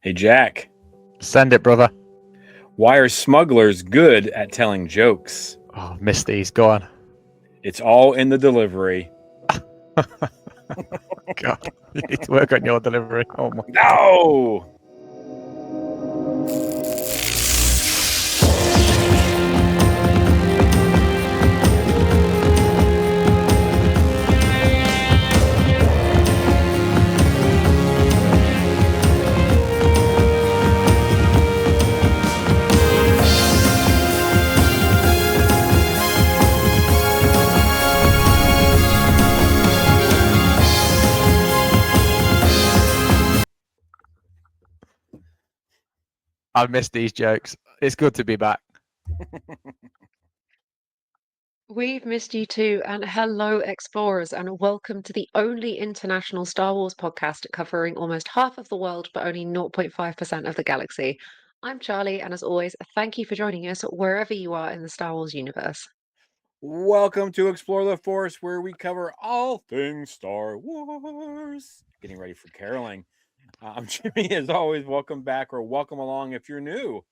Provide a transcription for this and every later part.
Hey, Jack, Send it, brother. why are smugglers good at telling jokes? Oh, missed these. Go on. It's all in the delivery. God, you need to work on your delivery. Oh my God. No! I've missed these jokes. It's good to be back. We've missed you too, and hello, explorers, and welcome to the only international Star Wars podcast covering almost half of the world, but only 0.5% of the galaxy. I'm Charlie, and as always, thank you for joining us wherever you are in the Star Wars universe. Welcome to Explore the Force, where we cover all things Star Wars. Getting ready for caroling. I'm Jimmy, as always. Welcome back, or welcome along if you're new.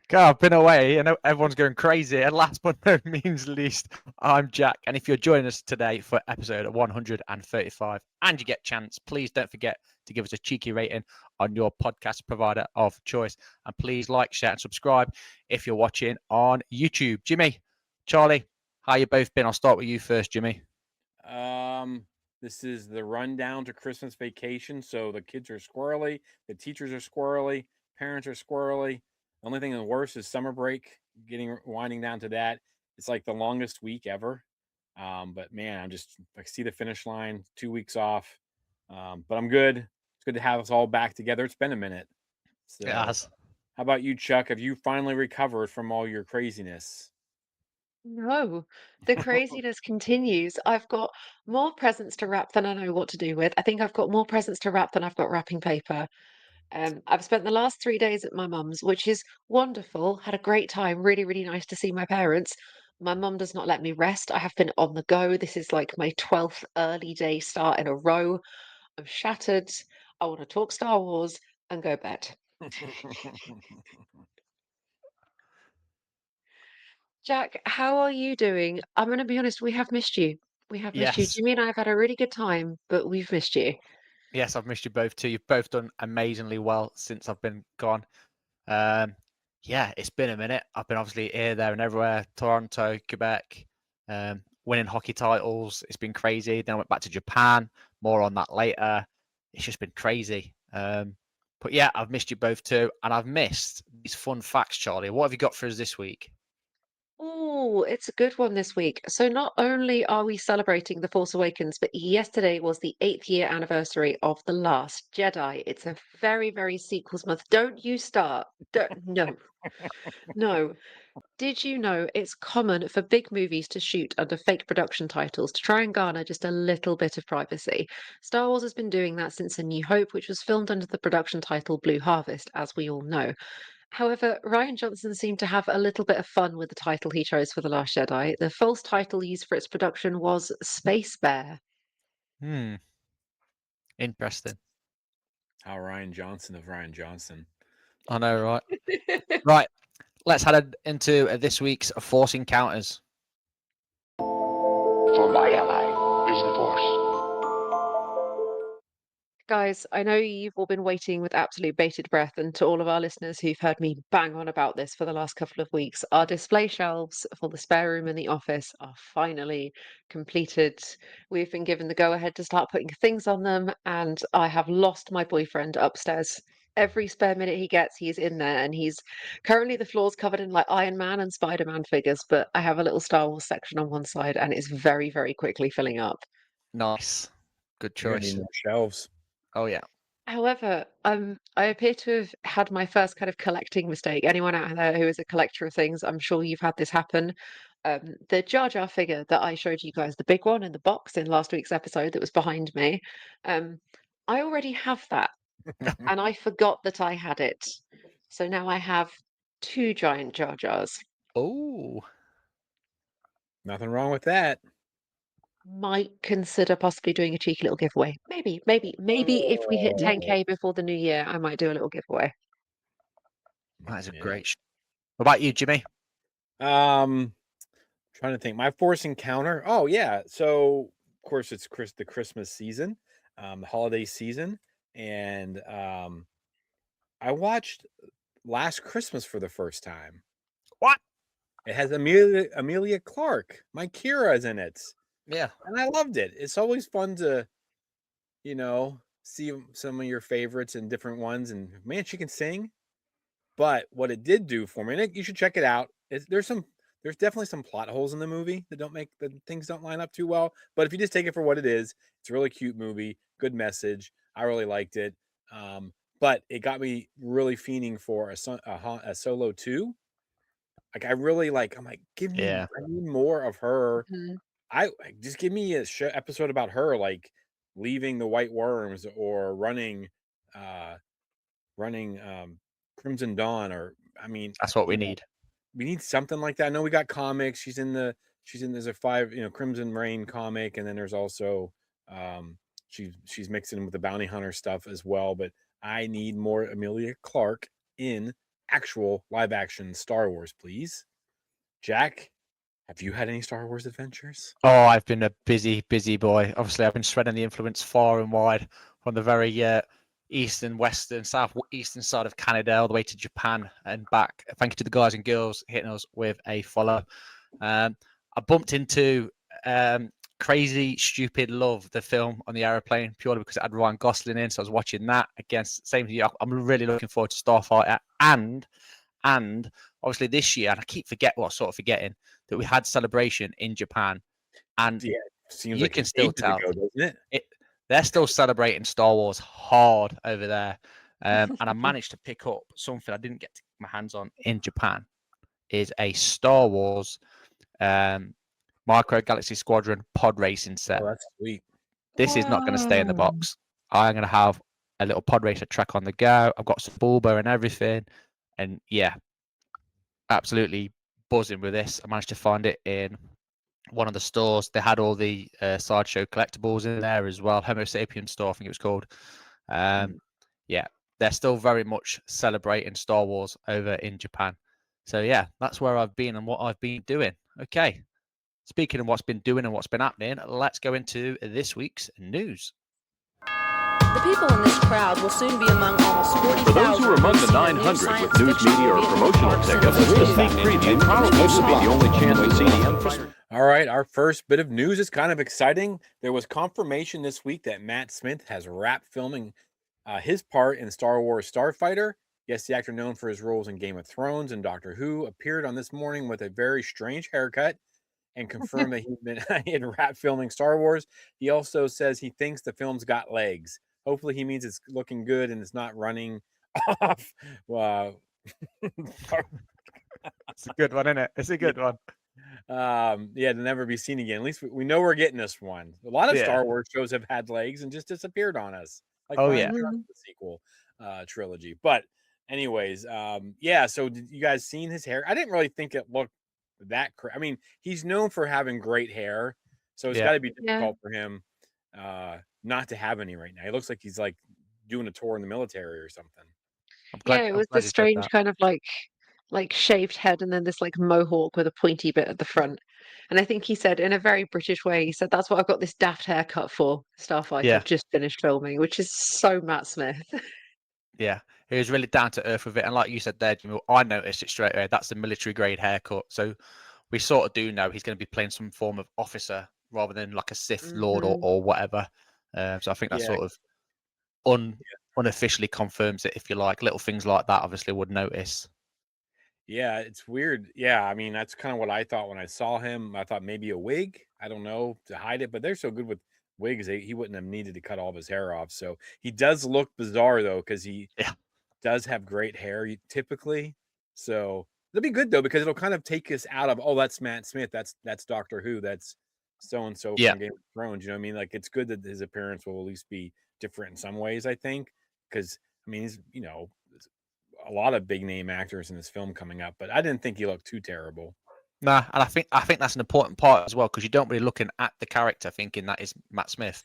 God, I've been away and everyone's going crazy. And last but no means least, I'm Jack. And if you're joining us today for episode 135 and you get a chance, please don't forget to give us a cheeky rating on your podcast provider of choice. And please like, share, and subscribe if you're watching on YouTube. Jimmy, Charlie, how you both been? I'll start with you first, Jimmy. This is the rundown to Christmas vacation. So the kids are squirrely, the teachers are squirrely, parents are squirrely. The only thing worse is summer break. Winding down to that. It's like the longest week ever. But man, I see the finish line. 2 weeks off. But I'm good. It's good to have us all back together. It's been a minute. So, Yes. how about you, Chuck? Have you finally recovered from all your craziness? No, the craziness continues. I've got more presents to wrap than I know what to do with. I think I've got more presents to wrap than I've got wrapping paper. I've spent the last 3 days at my mum's, which is wonderful. Had a great time. Really, really nice to see my parents. My mum does not let me rest. I have been on the go. This is like my 12th early day start in a row. I'm shattered. I want to talk Star Wars and go bed. Jack, how are you doing? I'm going to be honest, we have missed you. We have missed you. Yes. Jimmy and I have had a really good time, but we've missed you. Yes, I've missed you both too. You've both done amazingly well since I've been gone. Um, yeah, it's been a minute. I've been obviously here, there, and everywhere. Toronto, Quebec, winning hockey titles. It's been crazy. Then I went back to Japan. More on that later. It's just been crazy. But yeah, I've missed you both too, and I've missed these fun facts, Charlie. What have you got for us this week? Oh, it's a good one this week. So not only are we celebrating The Force Awakens, but yesterday was the 8th year anniversary of The Last Jedi. It's a very, very sequels month. Don't you start. No, no. Did you know it's common for big movies to shoot under fake production titles to try and garner just a little bit of privacy? Star Wars has been doing that since A New Hope, which was filmed under the production title Blue Harvest, as we all know. However, Ryan Johnson seemed to have a little bit of fun with the title he chose for The Last Jedi. The false title used for its production was Space Bear. Hmm, interesting. How Ryan Johnson of Ryan Johnson. I know, right? Right. Let's head into this week's Force Encounters. For my ally is the Force. Guys, I know you've all been waiting with absolute bated breath, and to all of our listeners who've heard me bang on about this for the last couple of weeks, our display shelves for the spare room in the office are finally completed. We've been given the go ahead to start putting things on them, and I have lost my boyfriend upstairs. Every spare minute he gets, he's in there, and he's currently the floor's covered in like Iron Man and Spider-Man figures, but I have a little Star Wars section on one side, and it's very, very quickly filling up. Nice. Good You're gonna need choice. more shelves. Oh, yeah. However, I appear to have had my first kind of collecting mistake. Anyone out there who is a collector of things, I'm sure you've had this happen. The Jar Jar figure that I showed you guys, the big one in the box in last week's episode that was behind me, um, I already have that, and I forgot that I had it. So now I have two giant Jar Jars. Oh, Nothing wrong with that. Might consider possibly doing a cheeky little giveaway. Maybe if we hit Oh, 10K before the new year, I might do a little giveaway. That is a yeah. great. What about you, Jimmy? Trying to think. My Force encounter. Oh yeah. So of course it's the Christmas season, the holiday season, and I watched Last Christmas for the first time. What? It has Amelia Clark. My Kira is in it, Yeah. and I loved it. It's always fun to see some of your favorites and different ones. And man, she can sing. But what it did do for me, and you should check it out. There's definitely some plot holes in the movie that don't make the things don't line up too well. But if you just take it for what it is, it's a really cute movie, good message. I really liked it. But it got me really fiending for a Solo 2. Like I really like. I'm like, Yeah. I need more of her. Mhm. I just give me a episode about her, like leaving the White Worms or uh, running Crimson Dawn, or I mean, That's what we need. we need something like that. I know we got comics. There's a 5, Crimson Rain comic, and then there's also she's mixing with the bounty hunter stuff as well. But I need more Amelia Clark in actual live action Star Wars, please. Jack, have you had any Star Wars adventures? Oh, I've been a busy, busy boy. Obviously, I've been spreading the influence far and wide from the very eastern, western, southeastern side of Canada all the way to Japan and back. Thank you to the guys and girls hitting us with a follow. I bumped into Crazy Stupid Love, the film on the aeroplane, purely because it had Ryan Gosling in. So I was watching that against same thing. I'm really looking forward to Starfighter and obviously this year, and I keep forgetting that we had Celebration in Japan, and Yeah, seems you like can still ages tell ago, doesn't it? they're still celebrating Star Wars hard over there. And I managed to pick up something I didn't get my hands on in Japan, is a Star Wars Micro Galaxy Squadron pod racing set. Oh, that's sweet. This is not going to stay in the Whoa. box. I'm going to have a little pod racer track on the go. I've got some Bulba and everything. And yeah, absolutely buzzing with this. I managed to find it in one of the stores. They had all the sideshow collectibles in there as well. Homo sapien store, I think it was called. Yeah, they're still very much celebrating Star Wars over in Japan. So yeah, that's where I've been and what I've been doing. Okay. Speaking of what's been doing and what's been happening, let's go into this week's news. The people in this crowd will soon be among almost 40,000. For those who are among the 900 with news media or promotional tickets, the sneak preview probably will be the only chance to see the Empire. All right, our first bit of news is kind of exciting. There was confirmation this week that Matt Smith has wrapped filming his part in Star Wars Starfighter. Yes, the actor known for his roles in Game of Thrones and Doctor Who appeared on this morning with a very strange haircut and confirmed that he had wrapped filming Star Wars. He also says he thinks the film's got legs. Hopefully he means it's looking good and it's not running off. It's a good one, isn't it? It's a good one. To never be seen again. At least we know we're getting this one. A lot of Yeah. Star Wars shows have had legs and just disappeared on us. Like Oh, Ryan yeah. Johnson, the sequel trilogy. But anyways, so did you guys seen his hair? I didn't really think it looked that I mean, he's known for having great hair, so it's Yeah. got to be Yeah. difficult for him not to have any right now. He looks like he's like doing a tour in the military or something. I'm glad, Yeah, it I'm was glad this you said strange that. kind of like shaved head and then this like mohawk with a pointy bit at the front. And I think he said in a very British way, he said, "That's what I've got this daft haircut for, Starfighter. Yeah. I've just finished filming," which is so Matt Smith. Yeah, he was really down to earth with it. And like you said there, Jimmy, I noticed it straight away. That's the military grade haircut. So we sort of do know he's going to be playing some form of officer rather than like a Sith Lord Mhm. or whatever. So I think that Yeah. sort of unofficially confirms it, if you like. Little things like that, obviously, would notice. Yeah, it's weird. Yeah, I mean, that's kind of what I thought when I saw him. I thought maybe a wig, I don't know, to hide it, but they're so good with wigs, he wouldn't have needed to cut all of his hair off. So he does look bizarre though, because he Yeah. does have great hair typically. So it'll be good though, because it'll kind of take us out of, oh, that's Matt Smith, that's Doctor Who, that's so and so Yeah. from Game of Thrones. You know what I mean? Like it's good that his appearance will at least be different in some ways, I think, because I mean, he's a lot of big name actors in this film coming up, but I didn't think he looked too terrible. Nah, and I think that's an important part as well, because you don't really looking at the character thinking that is Matt Smith.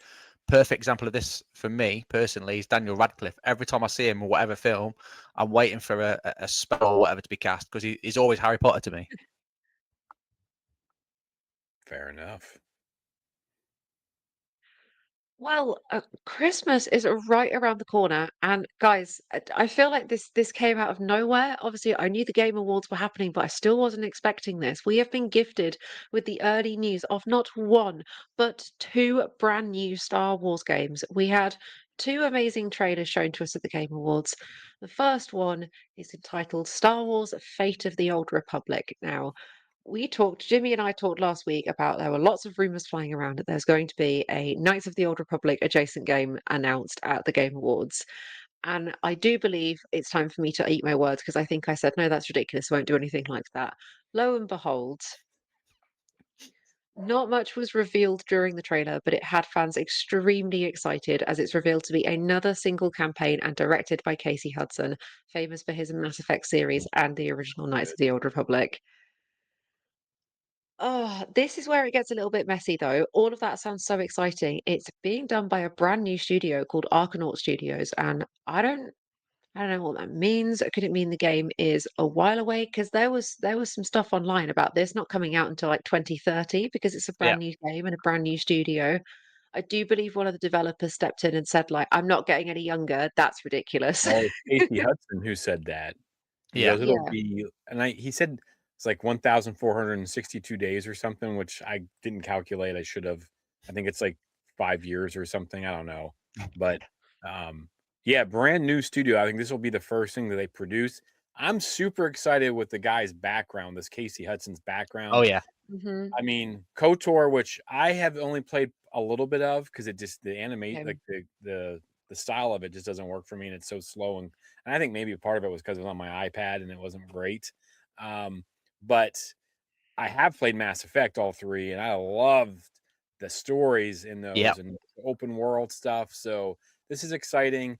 Perfect example of this for me personally is Daniel Radcliffe. Every time I see him in whatever film, I'm waiting for a spell or whatever to be cast, because he's always Harry Potter to me. Fair enough. Well, Christmas is right around the corner, and guys, I feel like this came out of nowhere. Obviously, I knew the Game Awards were happening, but I still wasn't expecting this. We have been gifted with the early news of not one, but two brand new Star Wars games. We had two amazing trailers shown to us at the Game Awards. The first one is entitled Star Wars: Fate of the Old Republic. Now, Jimmy and I talked last week about there were lots of rumors flying around that there's going to be a Knights of the Old Republic adjacent game announced at the Game Awards. And I do believe it's time for me to eat my words because I think I said, no, that's ridiculous. I won't do anything like that. Lo and behold, not much was revealed during the trailer, but it had fans extremely excited as it's revealed to be another single campaign and directed by Casey Hudson, famous for his Mass Effect series and the original Knights of the Old Republic. Oh, this is where it gets a little bit messy, though. All of that sounds so exciting. It's being done by a brand new studio called Argonaut Studios, and I don't know what that means. Could it mean the game is a while away? Because there was some stuff online about this not coming out until like 2030 because it's a Yeah. brand new game and a brand new studio. I do believe one of the developers stepped in and said, like, I'm not getting any younger. That's ridiculous. Oh, it's Casey Hudson who said that. He Yeah. goes, it'll Yeah. be, and he said it's like 1,462 days or something, which I didn't calculate. I should have. I think it's like 5 years or something. I don't know, but yeah, brand new studio. I think this will be the first thing that they produce. I'm super excited with the guy's background, this Casey Hudson's background. Oh yeah. hmm I mean, KOTOR, which I have only played a little bit of because it just the animate like the style of it just doesn't work for me, and it's so slow. And I think maybe part of it was because it was on my iPad and it wasn't great. But I have played Mass Effect all three, and I loved the stories in Yeah. those and open world stuff. So this is exciting.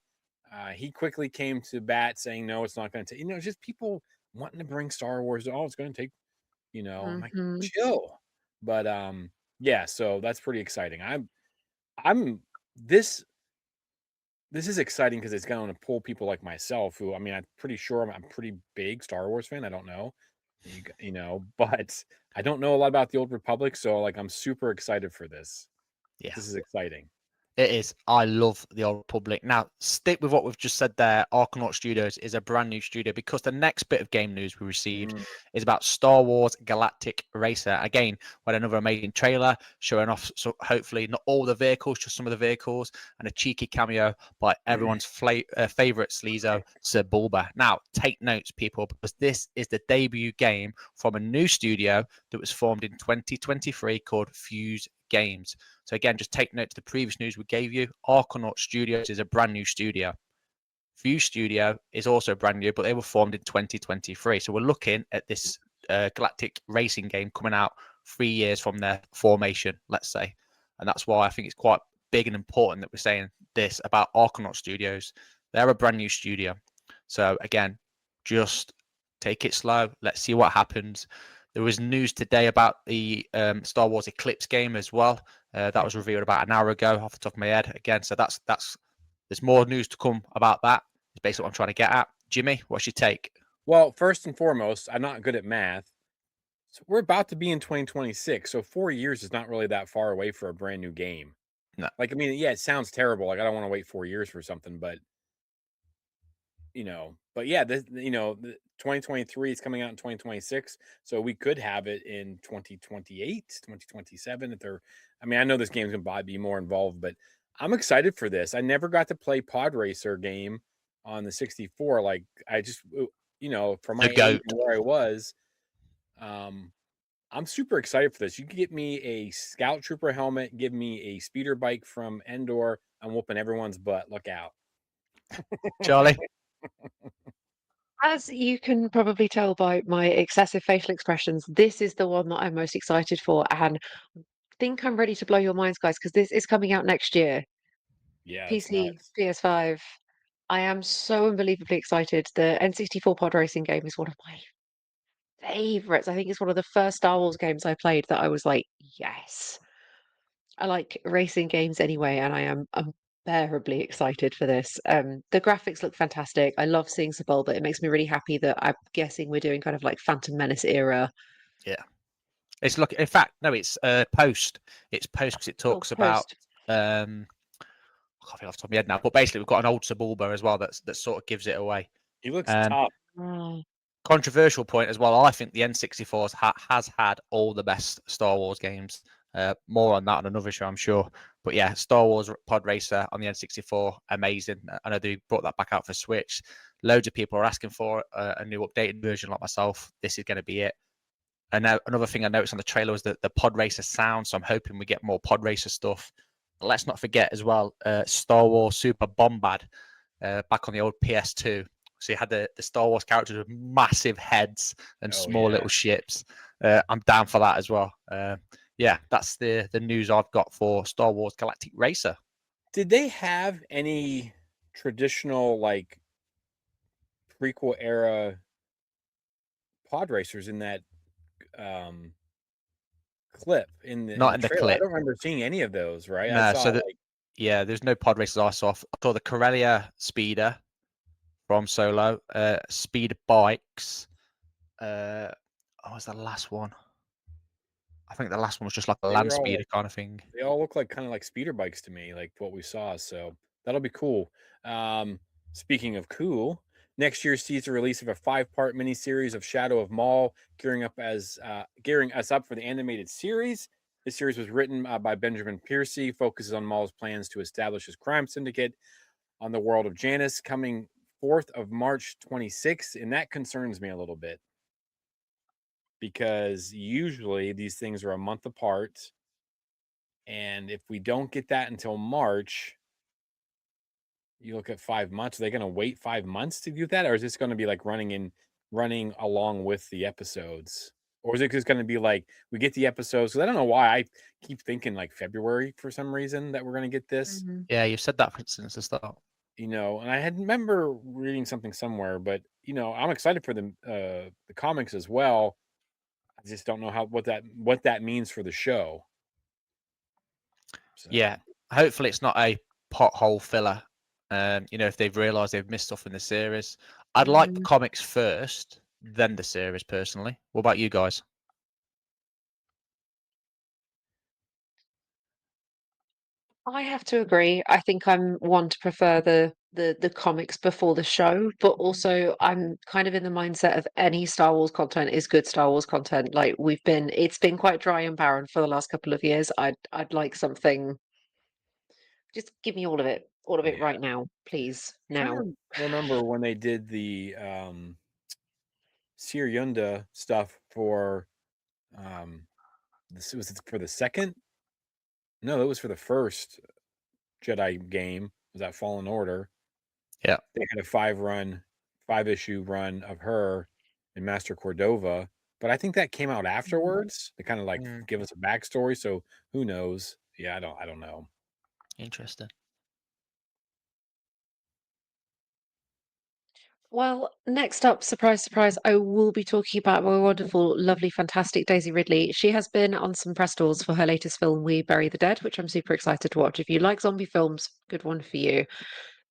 He quickly came to bat saying, "No, it's not going to take." It's just people wanting to bring Star Wars. Oh, it's going to take. I'm like, hmm chill. But yeah. So that's pretty exciting. I'm this this is exciting because it's going to pull people like myself who, I mean, I'm pretty sure I'm a pretty big Star Wars fan. I don't know, but I don't know a lot about the Old Republic. So like, I'm super excited for this. Yeah. This is exciting. It is. I love the Old Republic. Now, stick with what we've just said there. Argonaut Studios is a brand new studio because the next bit of game news we received is about Star Wars Galactic Racer. Again, we had another amazing trailer showing off, so hopefully not all the vehicles, just some of the vehicles, and a cheeky cameo by everyone's favorite sleazo, Sir Bulba. Now, take notes, people, because this is the debut game from a new studio that was formed in 2023 called Fuse Games. So again, just take note to the previous news we gave you. Argonaut Studios is a brand new studio. Fuse Studio is also brand new, but they were formed in 2023. So we're looking at this galactic racing game coming out 3 years from their formation, let's say. And that's why I think it's quite big and important that we're saying this about Argonaut Studios. They're a brand new studio. So again, just take it slow. Let's see what happens. There was news today about the Star Wars Eclipse game as well. That was revealed about an hour ago off the top of my head. Again, so that's there's more news to come about that. It's basically what I'm trying to get at. Jimmy, what's your take? Well, first and foremost, I'm not good at math. So we're about to be in 2026. So 4 years is not really that far away for a brand new game. No. Like, I mean, yeah, it sounds terrible. Like, I don't want to wait 4 years for something, but but yeah, the 2023 is coming out in 2026, so we could have it in 2028, 2027 if they're. I mean, I know this game's gonna probably be more involved, but I'm excited for this. I never got to play Pod Racer game on the 64. Like, I just for my The age goat. and where I was, I'm super excited for this. You can get me a Scout Trooper helmet, give me a speeder bike from Endor. I'm whooping everyone's butt. Look out. Charlie? As you can probably tell by my excessive facial expressions, this is the one that I'm most excited for, and think I'm ready to blow your minds, guys, because this is coming out next year. Yeah, it's PC, nuts. PS5. I am so unbelievably excited. The N64 pod racing game is one of my favorites. I think it's one of the first Star Wars games I played that I was like, yes. I like racing games anyway, and I am unbearably excited for this. The graphics look fantastic. I love seeing Sebulba. It makes me really happy that I'm guessing we're doing kind of like Phantom Menace era. Yeah. It's look. In fact, no, it's post. It's post because it Oh, talks about. post. I can't think off the top of my head now, but basically we've got an old Sebulba as well that sort of gives it away. He looks Um, tough. Oh, Controversial point as well. I think the N64 has had all the best Star Wars games. More on that on another show, I'm sure. But yeah, Star Wars Pod Racer on the N64, amazing. I know they brought that back out for Switch. Loads of people are asking for a new updated version, like myself. This is going to be it. And now another thing I noticed on the trailer was the Pod Racer sound. So I'm hoping we get more Pod Racer stuff. Let's not forget as well, Star Wars Super Bombad back on the old PS2. So you had the Star Wars characters with massive heads and Oh, small yeah. little ships. I'm down for that as well. Yeah, that's the news I've got for Star Wars Galactic Racer. Did they have any traditional like prequel era pod racers in that clip in the Not in the trailer? I clip. don't remember seeing any of those. Right? I No, saw so like yeah, there's no pod racers I saw. I saw the Corellia Speeder from Solo, Speed Bikes. What was the last one? I think the last one was just like a they land were all speeder kind of thing. they all look like kind of like speeder bikes to me, like what we saw. So that'll be cool. Speaking of cool, next year sees the release of a 5-part miniseries of Shadow of Maul, gearing us up for the animated series. This series was written by Benjamin Piercy, focuses on Maul's plans to establish his crime syndicate on the world of Janus, coming 4th of March 26th, and that concerns me a little bit because usually these things are a month apart. And if we don't get that until March, you look at 5 months. Are they going to wait 5 months to do that, or is this going to be like running along with the episodes, or is it just going to be like we get the episodes? Because I don't know why I keep thinking like February for some reason that we're going to get this. mhm. Yeah, you've said that since the start. And I had remember reading something somewhere, but I'm excited for the comics as well. I just don't know what that means for the show. So. Yeah, hopefully it's not a pothole filler. If they've realised they've missed stuff in the series, I'd like the Mhm. comics first, then the series. Personally, what about you guys? I have to agree. I think I'm one to prefer the comics before the show, but also I'm kind of in the mindset of any Star Wars content is good Star Wars content. Like it's been quite dry and barren for the last couple of years. I'd like something. Just give me all of it Yeah. right now, please. Trying Now. to remember when they did the Sir Yunda stuff for this was it for the second? No, it was for the first Jedi game. Was that Fallen Order? Yeah. They had a 5-issue run of her and Master Cordova, but I think that came out afterwards. They kind of like Mm, give us a backstory, so who knows? Yeah, I don't know. interesting. Well, next up, surprise, surprise, I will be talking about my wonderful, lovely, fantastic Daisy Ridley. She has been on some press tours for her latest film, We Bury the Dead, which I'm super excited to watch. If you like zombie films, good one for you.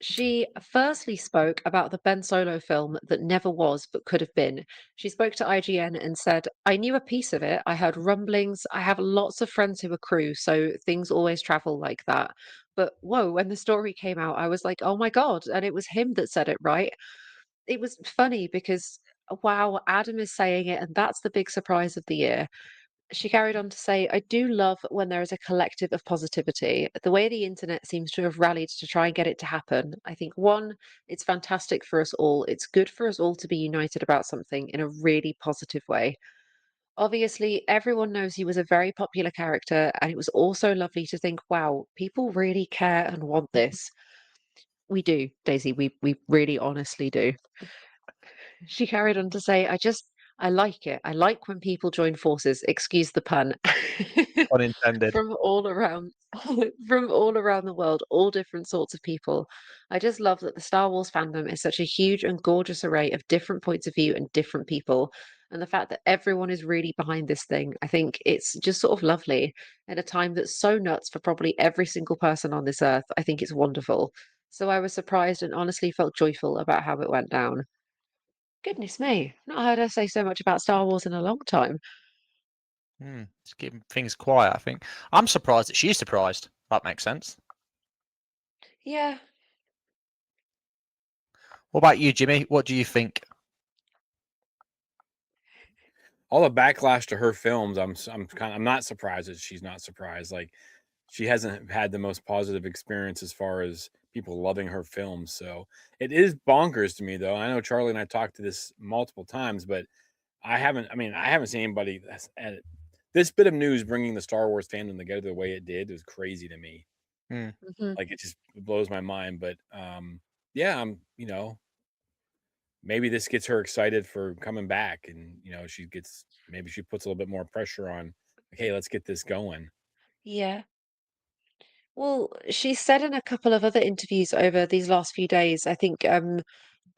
She firstly spoke about the Ben Solo film that never was but could have been. She spoke to IGN and said, I knew a piece of it. I heard rumblings. I have lots of friends who are crew, so things always travel like that. But whoa, when the story came out, I was like, oh my God. And it was him that said it, right? It was funny because, wow, Adam is saying it, and that's the big surprise of the year. She carried on to say, I do love when there is a collective of positivity. The way the internet seems to have rallied to try and get it to happen. I think, one, it's fantastic for us all. It's good for us all to be united about something in a really positive way. Obviously, everyone knows he was a very popular character, and it was also lovely to think, wow, people really care and want this. We do, Daisy. We really honestly do. She carried on to say, I like it. I like when people join forces, excuse the pun, Unintended. from all around, from all around the world, all different sorts of people. I just love that the Star Wars fandom is such a huge and gorgeous array of different points of view and different people. And the fact that everyone is really behind this thing, I think it's just sort of lovely at a time that's so nuts for probably every single person on this earth. I think it's wonderful. So I was surprised and honestly felt joyful about how it went down. Goodness me, not heard her say so much about Star Wars in a long time. Just keeping things quiet, I think. I'm surprised that she's surprised. That makes sense. Yeah. What about you, Jimmy? What do you think? All the backlash to her films, I'm not surprised that she's not surprised. Like, she hasn't had the most positive experience as far as people loving her films. So it is bonkers to me, though. I know Charlie and I talked to this multiple times, but I haven't seen anybody this bit of news bringing the Star Wars fandom together the way it did was crazy to me. Hmm. Like, it just blows my mind. But yeah, maybe this gets her excited for coming back, and maybe she puts a little bit more pressure on, like, hey, let's get this going. Yeah. Well, she said in a couple of other interviews over these last few days, I think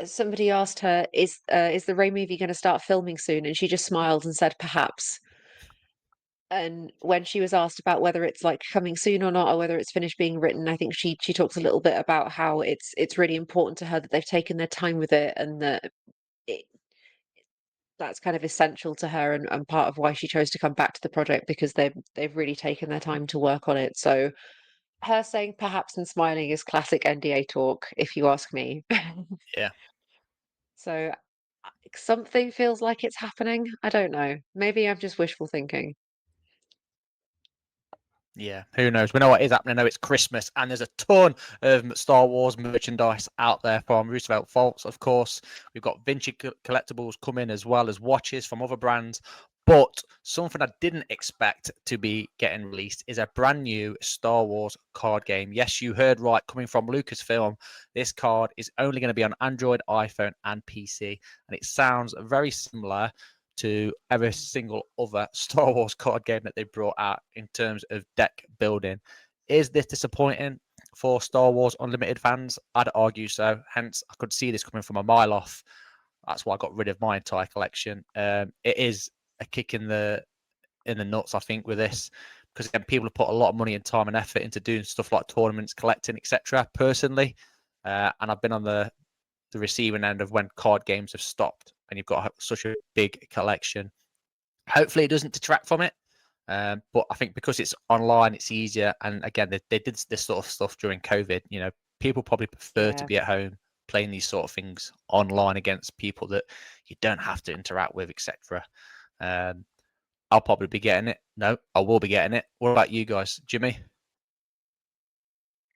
somebody asked her, is the Ray movie going to start filming soon? And she just smiled and said, perhaps. And when she was asked about whether it's like coming soon or not, or whether it's finished being written, I think she talks a little bit about how it's really important to her that they've taken their time with it, and that it, that's kind of essential to her, and part of why she chose to come back to the project, because they've really taken their time to work on it. So her saying perhaps and smiling is classic NDA talk, if you ask me. Yeah. So something feels like it's happening. I don't know. Maybe I'm just wishful thinking. Yeah, who knows? We know what is happening. I know it's Christmas, and there's a ton of Star Wars merchandise out there from Roosevelt Vaults, of course. We've got vintage collectibles coming, as well as watches from other brands. But something I didn't expect to be getting released is a brand new Star Wars card game. Yes, you heard right, coming from Lucasfilm. This card is only going to be on Android, iPhone, and PC, and it sounds very similar to every single other Star Wars card game that they brought out in terms of deck building. Is this disappointing for Star Wars Unlimited fans? I'd argue so. Hence, I could see this coming from a mile off. That's why I got rid of my entire collection. It is a kick in the nuts, I think, with this, because again, people have put a lot of money and time and effort into doing stuff like tournaments, collecting, etc. Personally, and I've been on the receiving end of when card games have stopped and you've got such a big collection. Hopefully, it doesn't detract from it. But I think because it's online, it's easier. And again, they did this sort of stuff during COVID. People probably prefer to Yeah. be at home playing these sort of things online against people that you don't have to interact with, etc. I'll probably be getting it. No, I will be getting it. What about you guys, Jimmy?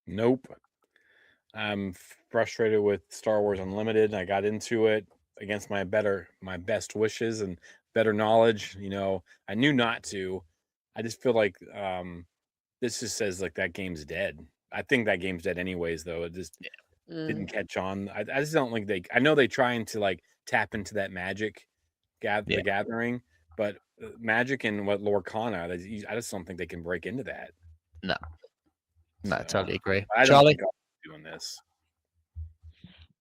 Nope. I'm frustrated with Star Wars Unlimited. I got into it against my best wishes and better knowledge. I knew not to. I just feel like this just says like that game's dead. I think that game's dead anyways, though. It just didn't Mm, catch on. I just don't think I know they trying to like tap into that magic, Yeah, the gathering, but magic and what Lorcana, I just don't think they can break into that. no, no, So totally agree. I don't Charlie? think I'll be doing this.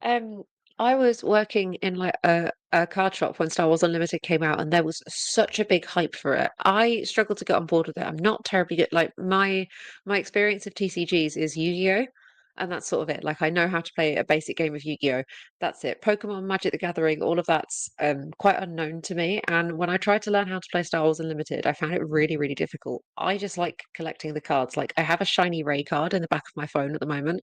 Um, I was working in like a card shop when Star Wars Unlimited came out, and there was such a big hype for it. I struggled to get on board with it. I'm not terribly good. Like my experience of TCGs is Yu-Gi-Oh, and that's sort of it. Like I know how to play a basic game of Yu-Gi-Oh. That's it. Pokemon, Magic the Gathering, all of that's quite unknown to me. And when I tried to learn how to play Star Wars Unlimited, I found it really, really difficult. I just like collecting the cards. Like I have a shiny Ray card in the back of my phone at the moment.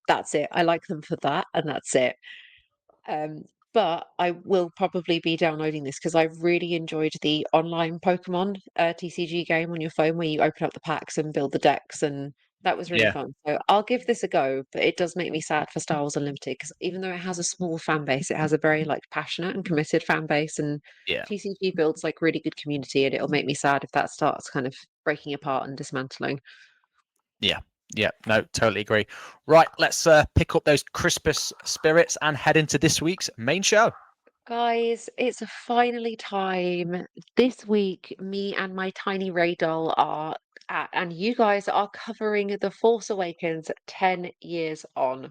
That's it. I like them for that, and that's it. Um, but I will probably be downloading this because I really enjoyed the online Pokemon TCG game on your phone where you open up the packs and build the decks, and that was really Yeah, fun. So I'll give this a go, but it does make me sad for Star Wars Unlimited because even though it has a small fan base, it has a very like passionate and committed fan base, and yeah. TCG builds like really good community, and it'll make me sad if that starts kind of breaking apart and dismantling. Yeah, yeah, no, totally agree. Right, let's pick up those Christmas spirits and head into this week's main show. Guys, it's finally time. This week, me and my tiny Ray doll are and you guys are covering The Force Awakens 10 years on.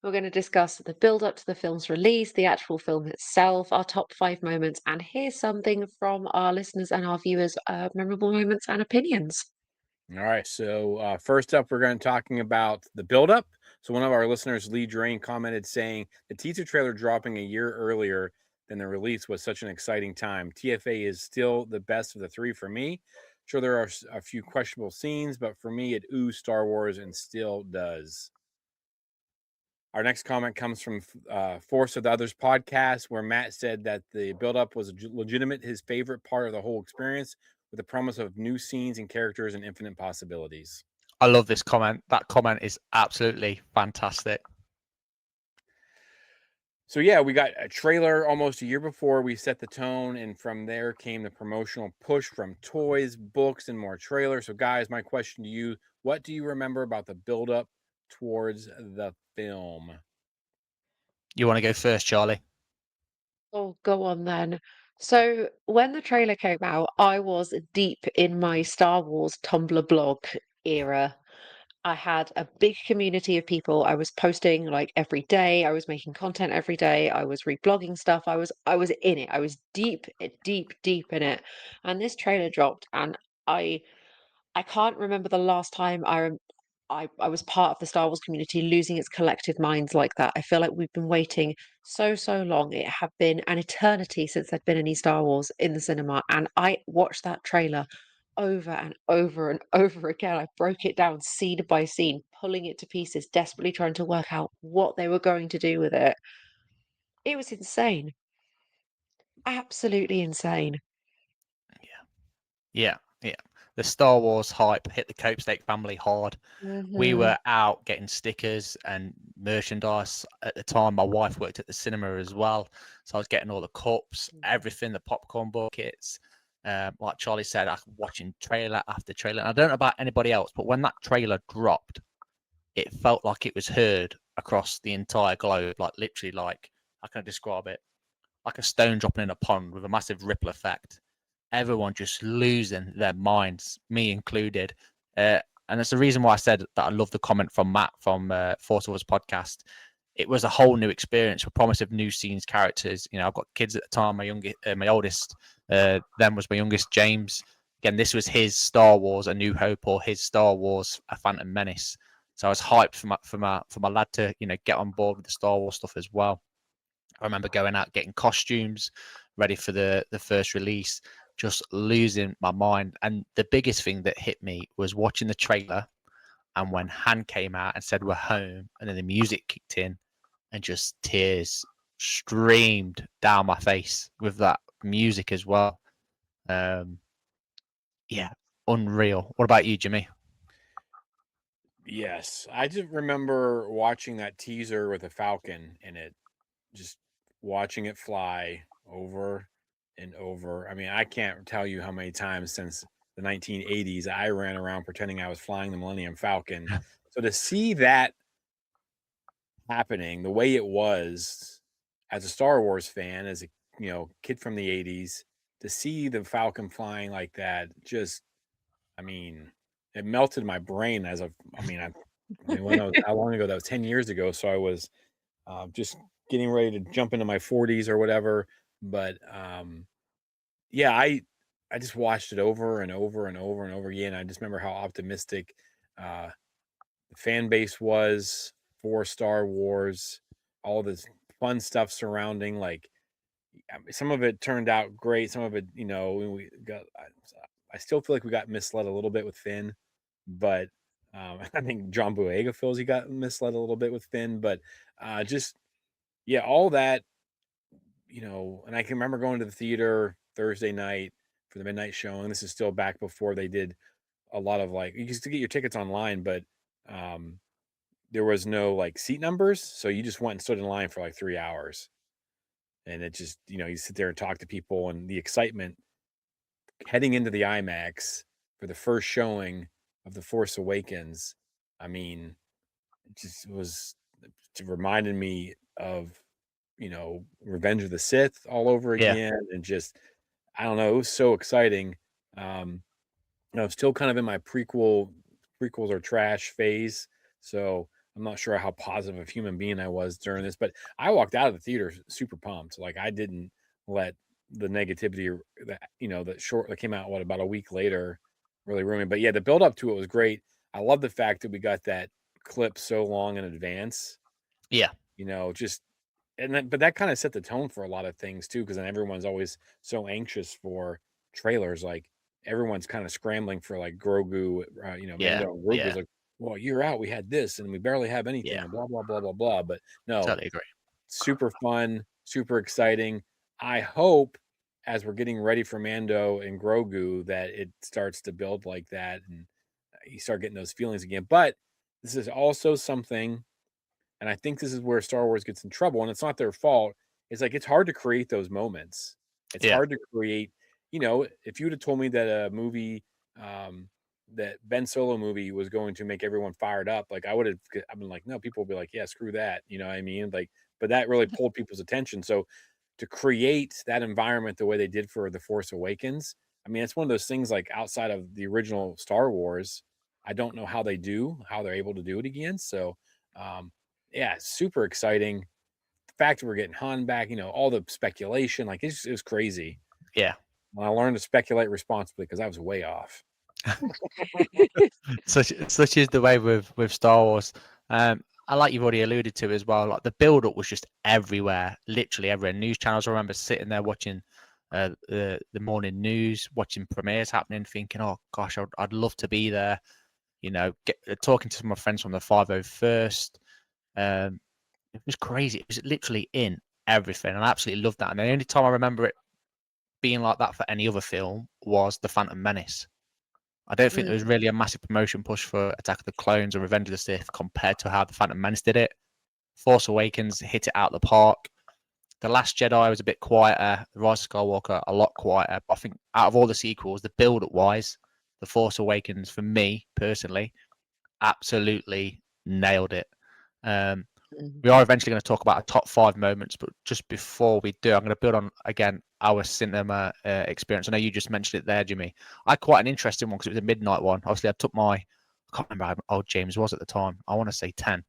We're going to discuss the build up to the film's release, the actual film itself, our top 5 moments, and hear something from our listeners and our viewers, memorable moments and opinions. All right. So first up, we're going to talking about the buildup. So one of our listeners, Lee Drain, commented saying the teaser trailer dropping a year earlier than the release was such an exciting time. TFA is still the best of the three for me. Sure, there are a few questionable scenes, but for me, it oozed Star Wars and still does. Our next comment comes from Force of the Others podcast, where Matt said that the buildup was legitimate, his favorite part of the whole experience, with the promise of new scenes and characters and infinite possibilities. I love this comment. That comment is absolutely fantastic. So yeah, we got a trailer almost a year before we set the tone, and from there came the promotional push from toys, books, and more trailers. So guys, my question to you, what do you remember about the buildup towards the film? You want to go first, Charlie? Oh, go on then. So, when the trailer came out, I was deep in my Star Wars Tumblr blog era. I had a big community of people. I was posting like every day. I was making content every day. I was reblogging stuff. I was in it. I was deep in it. And this trailer dropped, and I I can't remember the last time I was part of the Star Wars community losing its collective minds like that. I feel like we've been waiting so long. It had been an eternity since there'd been any Star Wars in the cinema, and I watched that trailer over and over and over again. I broke it down scene by scene, pulling it to pieces, desperately trying to work out what they were going to do with it. It was insane. Absolutely insane. Yeah. The Star Wars hype hit the Cope Steak family hard. We Hmm. were out getting stickers and merchandise at the time. My wife worked at the cinema as well, so I was getting all the cups, everything, the popcorn buckets. Like Charlie said, I was watching trailer after trailer. And I don't know about anybody else, but when that trailer dropped, it felt like it was heard across the entire globe. Like literally, like how can I describe it? Like a stone dropping in a pond with a massive ripple effect. Everyone just losing their minds, me included. And that's the reason why I said that I love the comment from Matt from Force Awakens podcast. It was a whole new experience, a promise of new scenes, characters. You know, I've got kids at the time. My oldest, then was my youngest, James. Again, this was his Star Wars: A New Hope or his Star Wars: A Phantom Menace. So I was hyped for my lad to get on board with the Star Wars stuff as well. I remember going out getting costumes ready for the first release, just losing my mind. And the biggest thing that hit me was watching the trailer and when Han came out and said we're home, and then the music kicked in, and just tears streamed down my face with that music as well. Yeah, unreal. What about you, Jimmy? Yes, I just remember watching that teaser with a falcon in it, just watching it fly over and over. I mean, I can't tell you how many times since the 1980s I ran around pretending I was flying the Millennium Falcon. So to see that happening the way it was as a Star Wars fan, as a kid from the 80s, to see the Falcon flying like that, just I mean, it melted my brain as a I mean, when that was how long ago? That was 10 years ago. So I was just getting ready to jump into my 40s or whatever. But yeah, I just watched it over and over and over and over again. I just remember how optimistic uh, the fan base was for Star Wars, all this fun stuff surrounding. Like some of it turned out great. Some of it, we got. I still feel like we got misled a little bit with Finn, but I think John Boyega feels he got misled a little bit with Finn. But just yeah, all that, and I can remember going to the theater Thursday night for the midnight showing. This is still back before they did a lot of like you used to get your tickets online, but um, there was no like seat numbers, so you just went and stood in line for like 3 hours, and it just you sit there and talk to people, and the excitement heading into the IMAX for the first showing of The Force Awakens. I mean, it just was it reminded me of Revenge of the Sith all over Yeah. again, and just I don't know, it was so exciting. I'm still kind of in my prequels are trash phase, so I'm not sure how positive of a human being I was during this, but I walked out of the theater super pumped. Like I didn't let the negativity that that came out about a week later really ruin me. But yeah, the build up to it was great. I love the fact that we got that clip so long in advance. Yeah. Just but that kind of set the tone for a lot of things too, because then everyone's always so anxious for trailers. Like everyone's kind of scrambling for like Grogu, Yeah. Mando and Grogu's Yeah. like, well, you're out. We had this, and we barely have anything, Yeah. and blah blah blah blah blah. But no, Totally agree. super fun, super exciting. I hope as we're getting ready for Mando and Grogu that it starts to build like that, and you start getting those feelings again. But this is also something, and I think this is where Star Wars gets in trouble, and it's not their fault. It's like it's hard to create those moments. It's Yeah. hard to create, if you'd have told me that a movie, that Ben Solo movie was going to make everyone fired up, like I've been like, no, people will be like, yeah, screw that. You know what I mean? Like, but that really pulled people's attention. So to create that environment the way they did for The Force Awakens, I mean, it's one of those things like outside of the original Star Wars, I don't know how they're able to do it again. So, yeah, super exciting. The fact that we're getting Han back, all the speculation, like it's crazy. Yeah. And I learned to speculate responsibly because I was way off. Such is the way with Star Wars. I like you've already alluded to as well. Like the build up was just everywhere, literally everywhere. News channels. I remember sitting there watching the morning news, watching premieres happening, thinking, "Oh gosh, I'd love to be there." Talking to some of my friends from the 501st. It was crazy. It was literally in everything, and I absolutely loved that. And the only time I remember it being like that for any other film was The Phantom Menace. I don't think there was really a massive promotion push for Attack of the Clones or Revenge of the Sith compared to how The Phantom Menace did it. Force Awakens hit it out of the park. The Last Jedi was a bit quieter. The Rise of Skywalker a lot quieter. But I think out of all the sequels, the build-up wise, The Force Awakens for me personally absolutely nailed it. We are eventually going to talk about our top 5 moments, but just before we do, I'm going to build on again our cinema experience. I know you just mentioned it there, Jimmy. I had quite an interesting one because it was a midnight one. Obviously, I can't remember how old James was at the time. I want to say 10.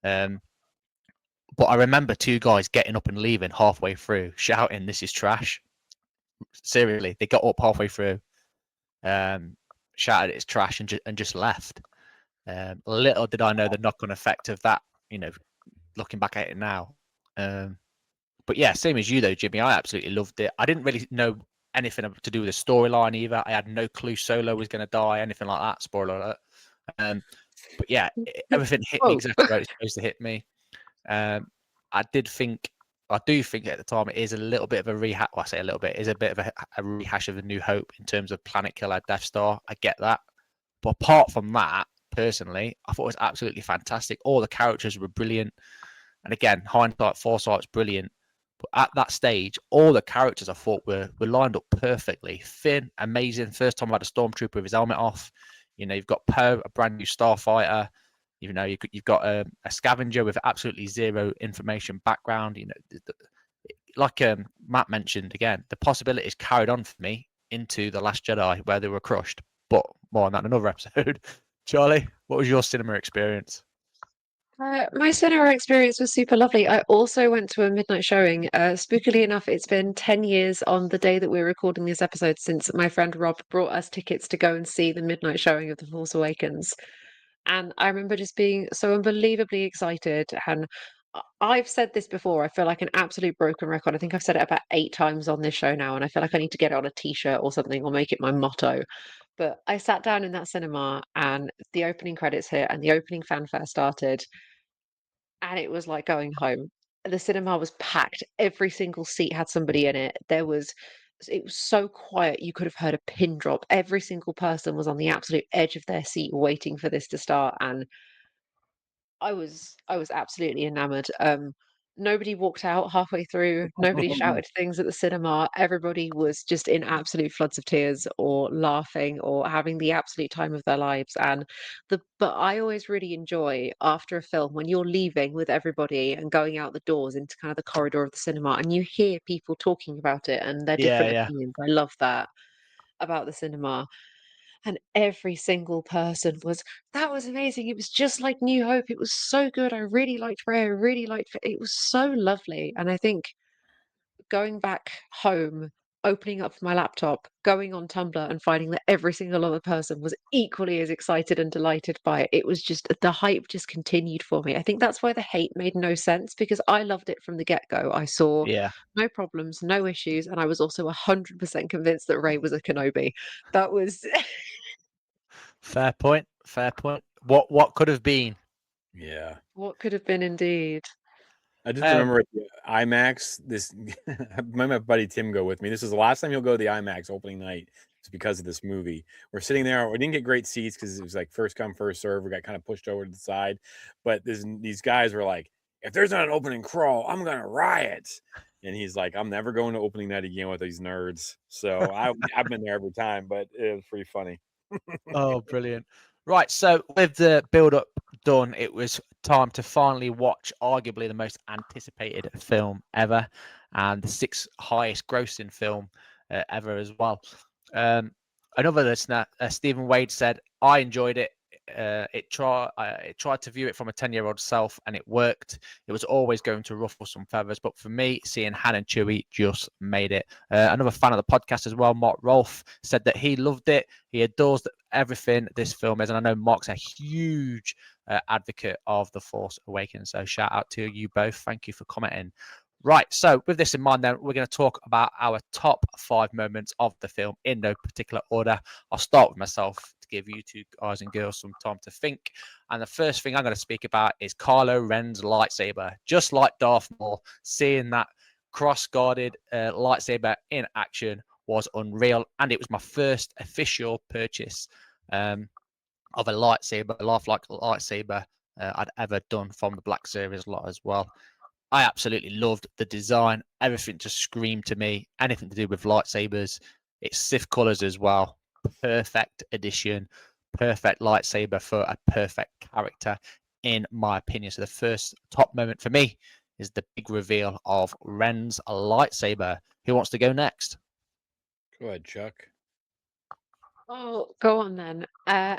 But I remember 2 guys getting up and leaving halfway through, shouting, "This is trash." Seriously, they got up halfway through, shouted it's trash, and just left. Little did I know the knock-on effect of that. Looking back at it now. But yeah, same as you though, Jimmy. I absolutely loved it. I didn't really know anything to do with the storyline either. I had no clue Solo was going to die, anything like that. Spoiler alert. But yeah, everything hit me exactly where it's supposed to hit me. I do think at the time it is a little bit of a rehash. Well, I say a little bit. It is a bit of a rehash of A New Hope in terms of planet killer Death Star. I get that. But apart from that, personally, I thought it was absolutely fantastic. All the characters were brilliant. And again, hindsight, foresight's brilliant. But at that stage, all the characters I thought were lined up perfectly. Finn, amazing. First time I had a stormtrooper with his helmet off. You've got Poe, a brand new starfighter. You've got a scavenger with absolutely zero information background. Like Matt mentioned again, the possibilities carried on for me into The Last Jedi where they were crushed. But more on that in another episode. Charlie, what was your cinema experience? My cinema experience was super lovely. I also went to a midnight showing. Spookily enough, it's been 10 years on the day that we're recording this episode since my friend Rob brought us tickets to go and see the midnight showing of The Force Awakens. And I remember just being so unbelievably excited. And I've said this before, I feel like an absolute broken record. I think I've said it about 8 times on this show now, and I feel like I need to get it on a t-shirt or something or make it my motto. But I sat down in that cinema and the opening credits hit and the opening fanfare started. And it was like going home. The cinema was packed. Every single seat had somebody in it. It was so quiet you could have heard a pin drop. Every single person was on the absolute edge of their seat waiting for this to start. And I was absolutely enamored. Nobody walked out halfway through. Nobody shouted things at the cinema. Everybody was just in absolute floods of tears or laughing or having the absolute time of their lives. But I always really enjoy after a film when you're leaving with everybody and going out the doors into kind of the corridor of the cinema and you hear people talking about it and their different Yeah. opinions. I love that about the cinema. And every single person that was amazing. It was just like New Hope. It was so good. I really liked Ray. I really liked it. Was so lovely. And I think going back home, opening up my laptop, going on Tumblr and finding that every single other person was equally as excited and delighted by it. It was just the hype just continued for me. I think that's why the hate made no sense because I loved it from the get-go. I saw Yeah, no problems, no issues, and I was also 100% convinced that Ray was a Kenobi. That was fair point. Fair point. What could have been? Yeah. what could have been indeed. I just Um, remember at the IMAX, this my buddy Tim go with me. This is the last time he'll go to the IMAX opening night. It's because of this movie. We're sitting there. We didn't get great seats because it was like first come, first serve. We got kind of pushed over to the side. But these guys were like, if there's not an opening crawl, I'm gonna riot. And he's like, I'm never going to opening night again with these nerds. So I've been there every time, but it was pretty funny. Oh, brilliant. Right. So, with the build up done, it was time to finally watch arguably the most anticipated film ever and the sixth highest grossing film ever as well. Um, Another listener, Stephen Wade, said, I enjoyed it. It tried to view it from a 10-year-old self and it worked. It was always going to ruffle some feathers, but for me, seeing Han and Chewie just made it. Another fan of the podcast as well, Mark Rolfe, said that he loved it. He adores everything this film is, and I know Mark's a huge advocate of The Force Awakens. So shout out to you both. Thank you for commenting. Right, so with this in mind, then we're going to talk about our top 5 moments of the film in no particular order. I'll start with myself to give you two guys and girls some time to think. And the first thing I'm going to speak about is Kylo Ren's lightsaber. Just like Darth Maul, seeing that cross-guarded lightsaber in action was unreal, and it was my first official purchase of a lightsaber, a lifelike lightsaber I'd ever done from the Black Series lot as well. I absolutely loved the design. Everything just screamed to me. Anything to do with lightsabers. It's Sith colors as well. Perfect addition. Perfect lightsaber for a perfect character, in my opinion. So the first top moment for me is the big reveal of Ren's lightsaber. Who wants to go next? Go ahead, Chuck. Oh, go on then.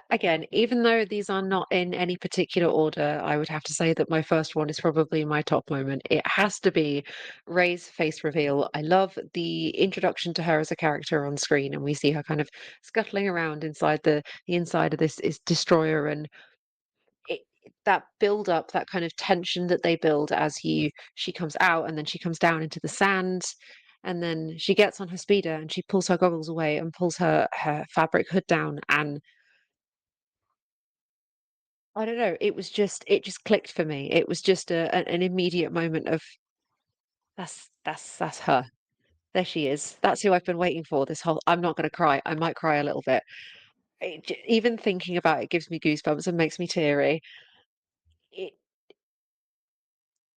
Again, even though these are not in any particular order, I would have to say that my first one is probably my top moment. It has to be Rey's face reveal. I love the introduction to her as a character on screen, and we see her kind of scuttling around inside the inside of this is destroyer, and that build up, that kind of tension that they build as she comes out and then she comes down into the sand. And then she gets on her speeder and she pulls her goggles away and pulls her fabric hood down. And I don't know, it just clicked for me. It was just an immediate moment of that's her. There she is. That's who I've been waiting for this whole. I'm not going to cry. I might cry a little bit. Even thinking about it gives me goosebumps and makes me teary. It,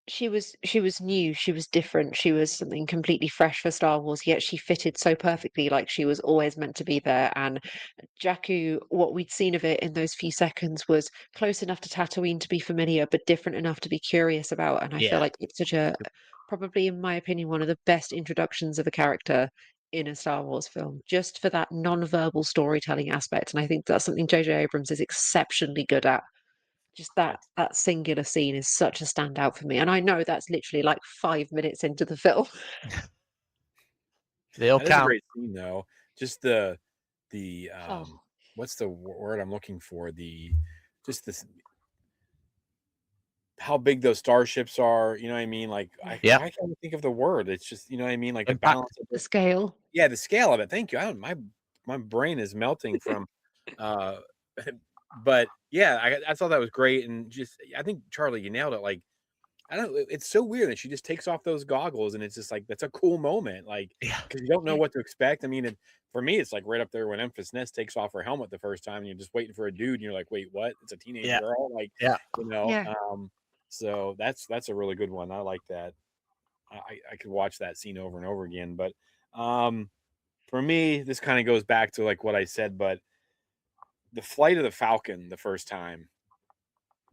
she was new, she was different, she was something completely fresh for Star Wars, yet she fitted so perfectly like she was always meant to be there. And Jakku, what we'd seen of it in those few seconds was close enough to Tatooine to be familiar, but different enough to be curious about. And I feel Yeah. like it's such a, probably in my opinion, one of the best introductions of a character in a Star Wars film, just for that non-verbal storytelling aspect. And I think that's something J.J. Abrams is exceptionally good at. Just that singular scene is such a standout for me, and I know that's literally like 5 minutes into the film. They all That is a count. great scene, though. Just the Oh, what's the word I'm looking for? Just this how big those starships are. You know what I mean? Like Yeah. why can't I think of the word? It's just you know what I mean? Like the Impact. balance of the it. scale. Yeah, the scale of it. Thank you. My brain is melting from uh but yeah, I thought that was great and just I think Charlie, you nailed it. Like I don't it's so weird that she just takes off those goggles and it's just like that's a cool moment. Like Yeah. because you don't know Yeah, what to expect. I mean, for me, it's like right up there when Emphas Nest takes off her helmet the first time and you're just waiting for a dude and you're like, wait, what? It's a teenage Yeah. girl, like Yeah. you know. yeah. So that's a really good one. I like that. I could watch that scene over and over again. But for me, this kind of goes back to like what I said, but the flight of the Falcon the first time,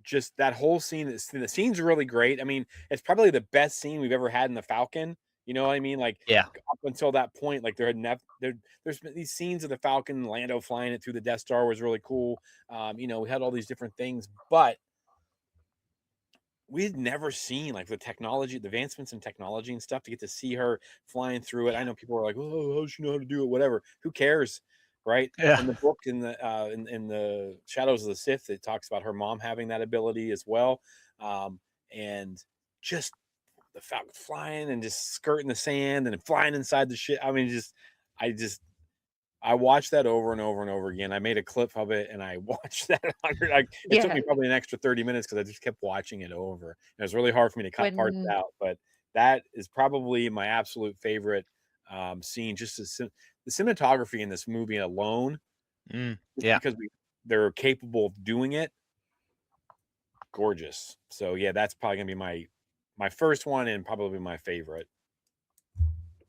just that whole scene, the scene's really great. I mean, it's probably the best scene we've ever had in the Falcon You know what I mean? Like Yeah. up until that point, like there's been these scenes of the Falcon, Lando flying it through the Death Star was really cool. You know, we had all these different things, but we had never seen like the technology, the advancements in technology and stuff to get to see her flying through it. I know people are like, "Oh, how does she know how to do it?" Whatever. Who cares, right? Yeah. In the book, in the Shadows of the Sith, it talks about her mom having that ability as well, and just the Falcon flying and just skirting the sand and flying inside the ship. I mean, I watched that over and over and over again. I made a clip of it and I watched that 100. It took Yeah. me probably an extra 30 minutes because I just kept watching it over. It was really hard for me to cut parts When out, but that is probably my absolute favorite scene. Just the cinematography in this movie alone, just Yeah. because they're capable of doing it, gorgeous. So yeah, that's probably gonna be my first one and probably my favorite.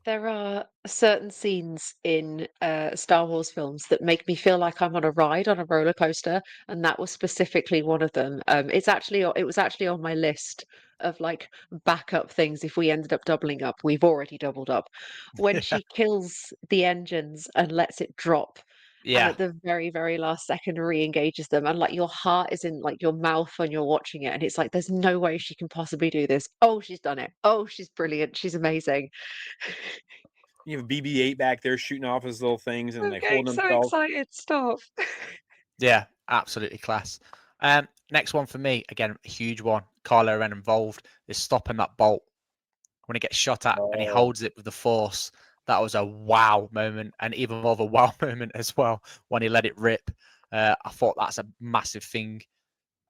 there are certain scenes in Star Wars films that make me feel like I'm on a ride on a roller coaster, and that was specifically one of them. It was actually on my list of like backup things if we ended up doubling up. We've already doubled up. When she kills the engines and lets it drop, and Yeah. at the very, very last second re-engages them, and like your heart is in like your mouth when you're watching it, and it's like there's no way she can possibly do this. Oh, she's done it. Oh, she's brilliant. She's amazing. You have BB-8 back there shooting off his little things and I'm like getting holding so himself. excited. Stop. Yeah, absolutely class. Next one for me, again, a huge one. Kylo Ren involved is stopping that bolt when he gets shot at and he Oh, holds it with the force. That was a wow moment, and even more of a wow moment as well when he let it rip. I thought that's a massive thing.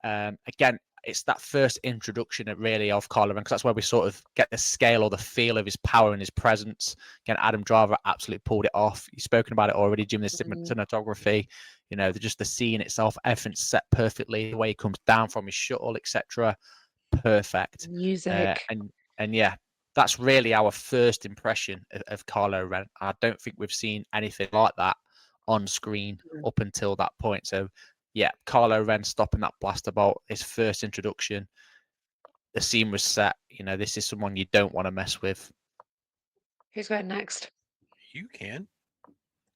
Again, it's that first introduction really of Kylo Ren, because that's where we sort of get the scale or the feel of his power and his presence. Again, Adam Driver absolutely pulled it off. You've spoken about it already, Jim. The Mm, cinematography, just the scene itself, everything's set perfectly. The way he comes down from his shuttle, etc., perfect. music. And yeah, that's really our first impression of Kylo Ren. I don't think we've seen anything like that on screen Mm. up until that point. So yeah, Kylo Ren stopping that blaster bolt, his first introduction. The scene was set. This is someone you don't want to mess with. Who's going next? you can.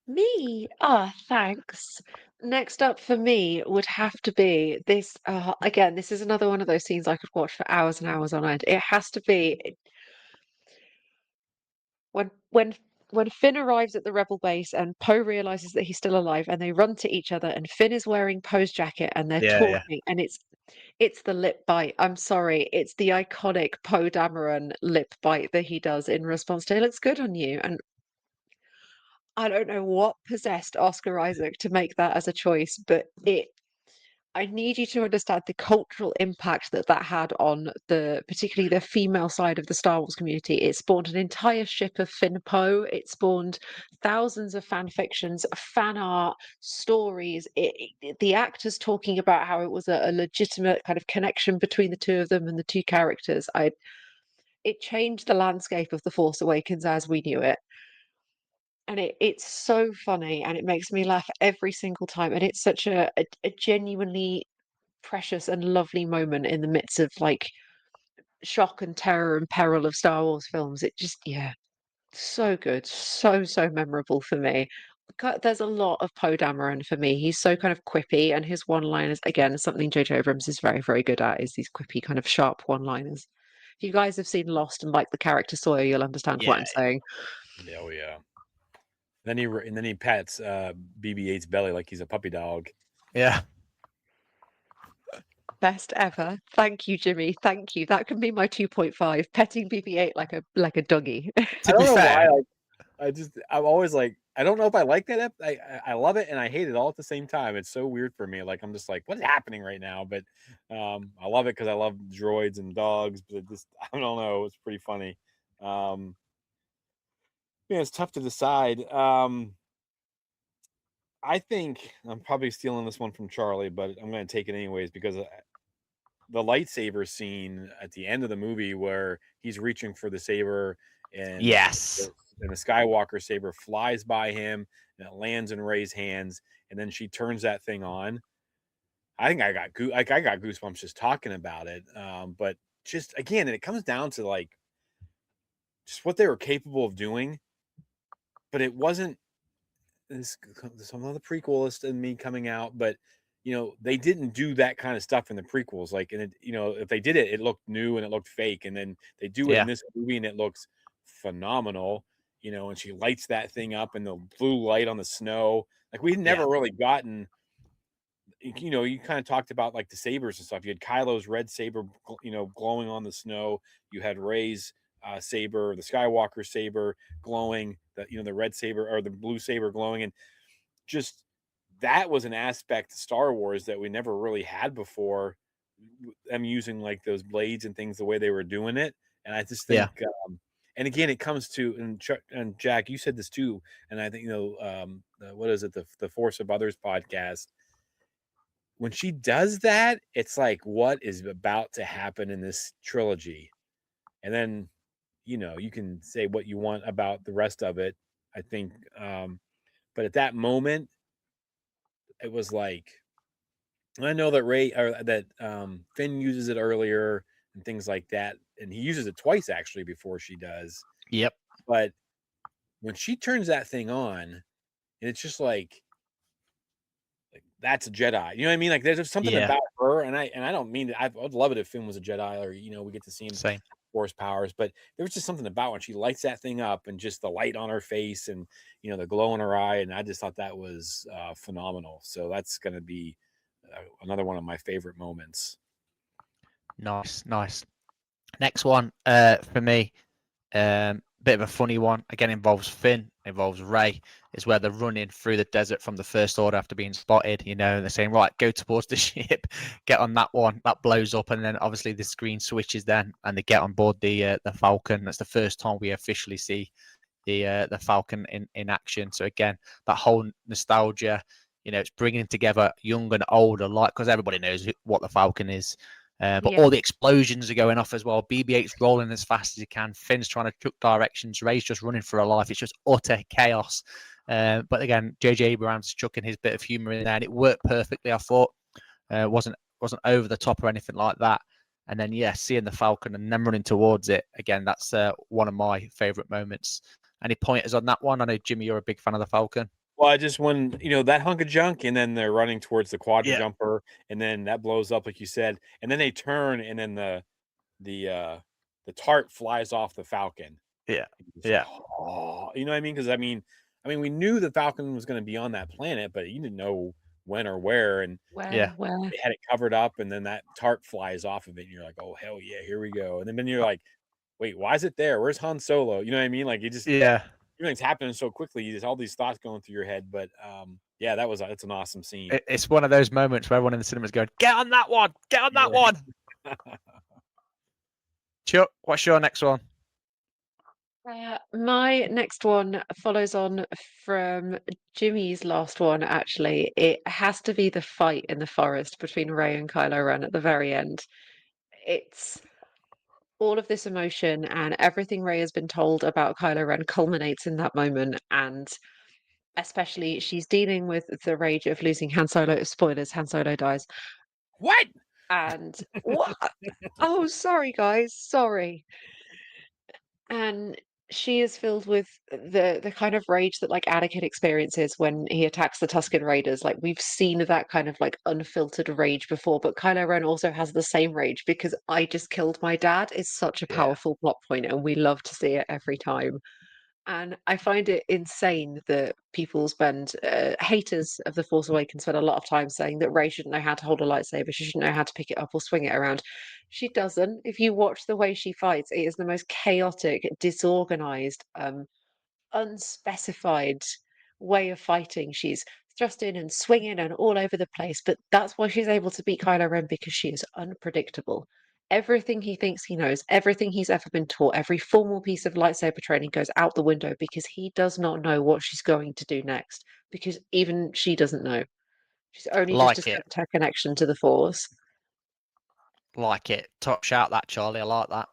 Me. Ah, thanks. Next up for me would have to be this. Again, this is another one of those scenes I could watch for hours and hours on end. It has to be when when when Finn arrives at the rebel base and Poe realizes that he's still alive, and they run to each other, and Finn is wearing Poe's jacket, and they're Yeah, yeah. talking, and it's the lip bite. I'm sorry, it's the iconic Poe Dameron lip bite that he does in response to "It looks good on you," and I don't know what possessed Oscar Isaac to make that as a choice, but I need you to understand the cultural impact that that had on particularly the female side of the Star Wars community. It spawned an entire ship of Finn Poe. It spawned thousands of fan fictions, fan art, stories. The actors talking about how it was a legitimate kind of connection between the two of them and the two characters. It changed the landscape of The Force Awakens as we knew it. And it's so funny and it makes me laugh every single time. And it's such a genuinely precious and lovely moment in the midst of like shock and terror and peril of Star Wars films. It just, yeah, so good. So, so memorable for me. There's a lot of Poe Dameron for me. He's so kind of quippy, and his one-liners, again, something J.J. Abrams is very, very good at, is these quippy, kind of sharp one-liners. If you guys have seen Lost and like the character Sawyer, you'll understand what Yeah, I'm saying. Yeah, oh yeah. Then he pats BB-8's belly like he's a puppy dog. yeah. Best ever. Thank you, Jimmy. Thank you. That can be my 2.5. Petting BB-8 like a doggy. I To don't be know why. fair, I'm always like, I don't know if I like that. I love it and I hate it all at the same time. It's so weird for me. Like I'm just like, what's happening right now? But I love it because I love droids and dogs. But it just, I don't know. It's pretty funny. Um, yeah, it's tough to decide. I think I'm probably stealing this one from Charlie, but I'm going to take it anyways because the lightsaber scene at the end of the movie where he's reaching for the saber and yes. the Skywalker saber flies by him and it lands in Rey's hands and then she turns that thing on. I think I got goosebumps just talking about it. But just again, and it comes down to like just what they were capable of doing. But it wasn't some of the prequelist in me coming out, but they didn't do that kind of stuff in the prequels. Like, and if they did it, it looked new and it looked fake. And then they do it in this movie and it looks phenomenal. And she lights that thing up and the blue light on the snow. Like, we'd never really gotten. You kind of talked about like the sabers and stuff. You had Kylo's red saber, glowing on the snow. You had Rey's saber, the Skywalker saber glowing. The red saber or the blue saber glowing, and just that was an aspect of Star Wars that we never really had before. Them using like those blades and things the way they were doing it, and I just think. And again, it comes to and Jack, you said this too, and I think what is it, the Force of Others podcast. When she does that, it's like, what is about to happen in this trilogy? And then, you can say what you want about the rest of it, I think. But at that moment, it was like, I know that Finn uses it earlier and things like that. And he uses it twice actually before she does. Yep. But when she turns that thing on, and it's just like that's a Jedi. You know what I mean? Like, there's something about her, and I don't mean that. I'd love it if Finn was a Jedi, or we get to see him Force powers. But there was just something about when she lights that thing up, and just the light on her face, and the glow in her eye, and I just thought that was phenomenal. So that's going to be another one of my favorite moments. Nice. Next one for me, bit of a funny one. Again, involves Finn, involves Rey. Is where they're running through the desert from the First Order after being spotted. And they're saying, right, go towards the ship, get on that one. That blows up, and then obviously the screen switches then, and they get on board the Falcon. That's the first time we officially see the Falcon in action. So again, that whole nostalgia. It's bringing together young and older, because everybody knows what the Falcon is. But all the explosions are going off as well. BB-8's rolling as fast as he can. Finn's trying to chuck directions. Rey's just running for her life. It's just utter chaos. But again, J.J. Abrams chucking his bit of humor in there, and it worked perfectly. I thought wasn't over the top or anything like that. And then seeing the Falcon and then running towards it again. That's one of my favorite moments. Any pointers on that one? I know, Jimmy, you're a big fan of the Falcon. Well, I just when that hunk of junk, and then they're running towards the quad jumper, and then that blows up like you said, and then they turn, and then the tart flies off the Falcon. Yeah. Oh, you know what I mean? Because I mean, we knew the Falcon was going to be on that planet, but you didn't know when or where, and where they had it covered up, and then that tart flies off of it, and you're like, oh hell yeah, here we go, and then you're like, wait, why is it there? Where's Han Solo? You know what I mean? Like, you just everything's happening so quickly. There's all these thoughts going through your head, but it's an awesome scene. It's one of those moments where everyone in the cinema is going, "Get on that one! Get on that one!" Chuck, what's your next one? My next one follows on from Jimmy's last one. Actually, it has to be the fight in the forest between Rey and Kylo Ren at the very end. It's all of this emotion and everything Rey has been told about Kylo Ren culminates in that moment, and especially she's dealing with the rage of losing Han Solo. Spoilers: Han Solo dies. What? And what? Oh, sorry, guys. Sorry. And she is filled with the kind of rage that like Anakin experiences when he attacks the Tusken Raiders. Like, we've seen that kind of like unfiltered rage before, but Kylo Ren also has the same rage because I just killed my dad is such a powerful plot point, and we love to see it every time. And I find it insane that people haters of The Force Awakens spend a lot of time saying that Rey shouldn't know how to hold a lightsaber, she shouldn't know how to pick it up or swing it around. She doesn't. If you watch the way she fights, it is the most chaotic, disorganized, unspecified way of fighting. She's thrusting and swinging and all over the place, but that's why she's able to beat Kylo Ren, because she is unpredictable. Everything he thinks he knows, everything he's ever been taught, every formal piece of lightsaber training goes out the window because he does not know what she's going to do next, because even she doesn't know. She's only just discovered her connection to the Force. Like it. Top shout that, Charlie. I like that.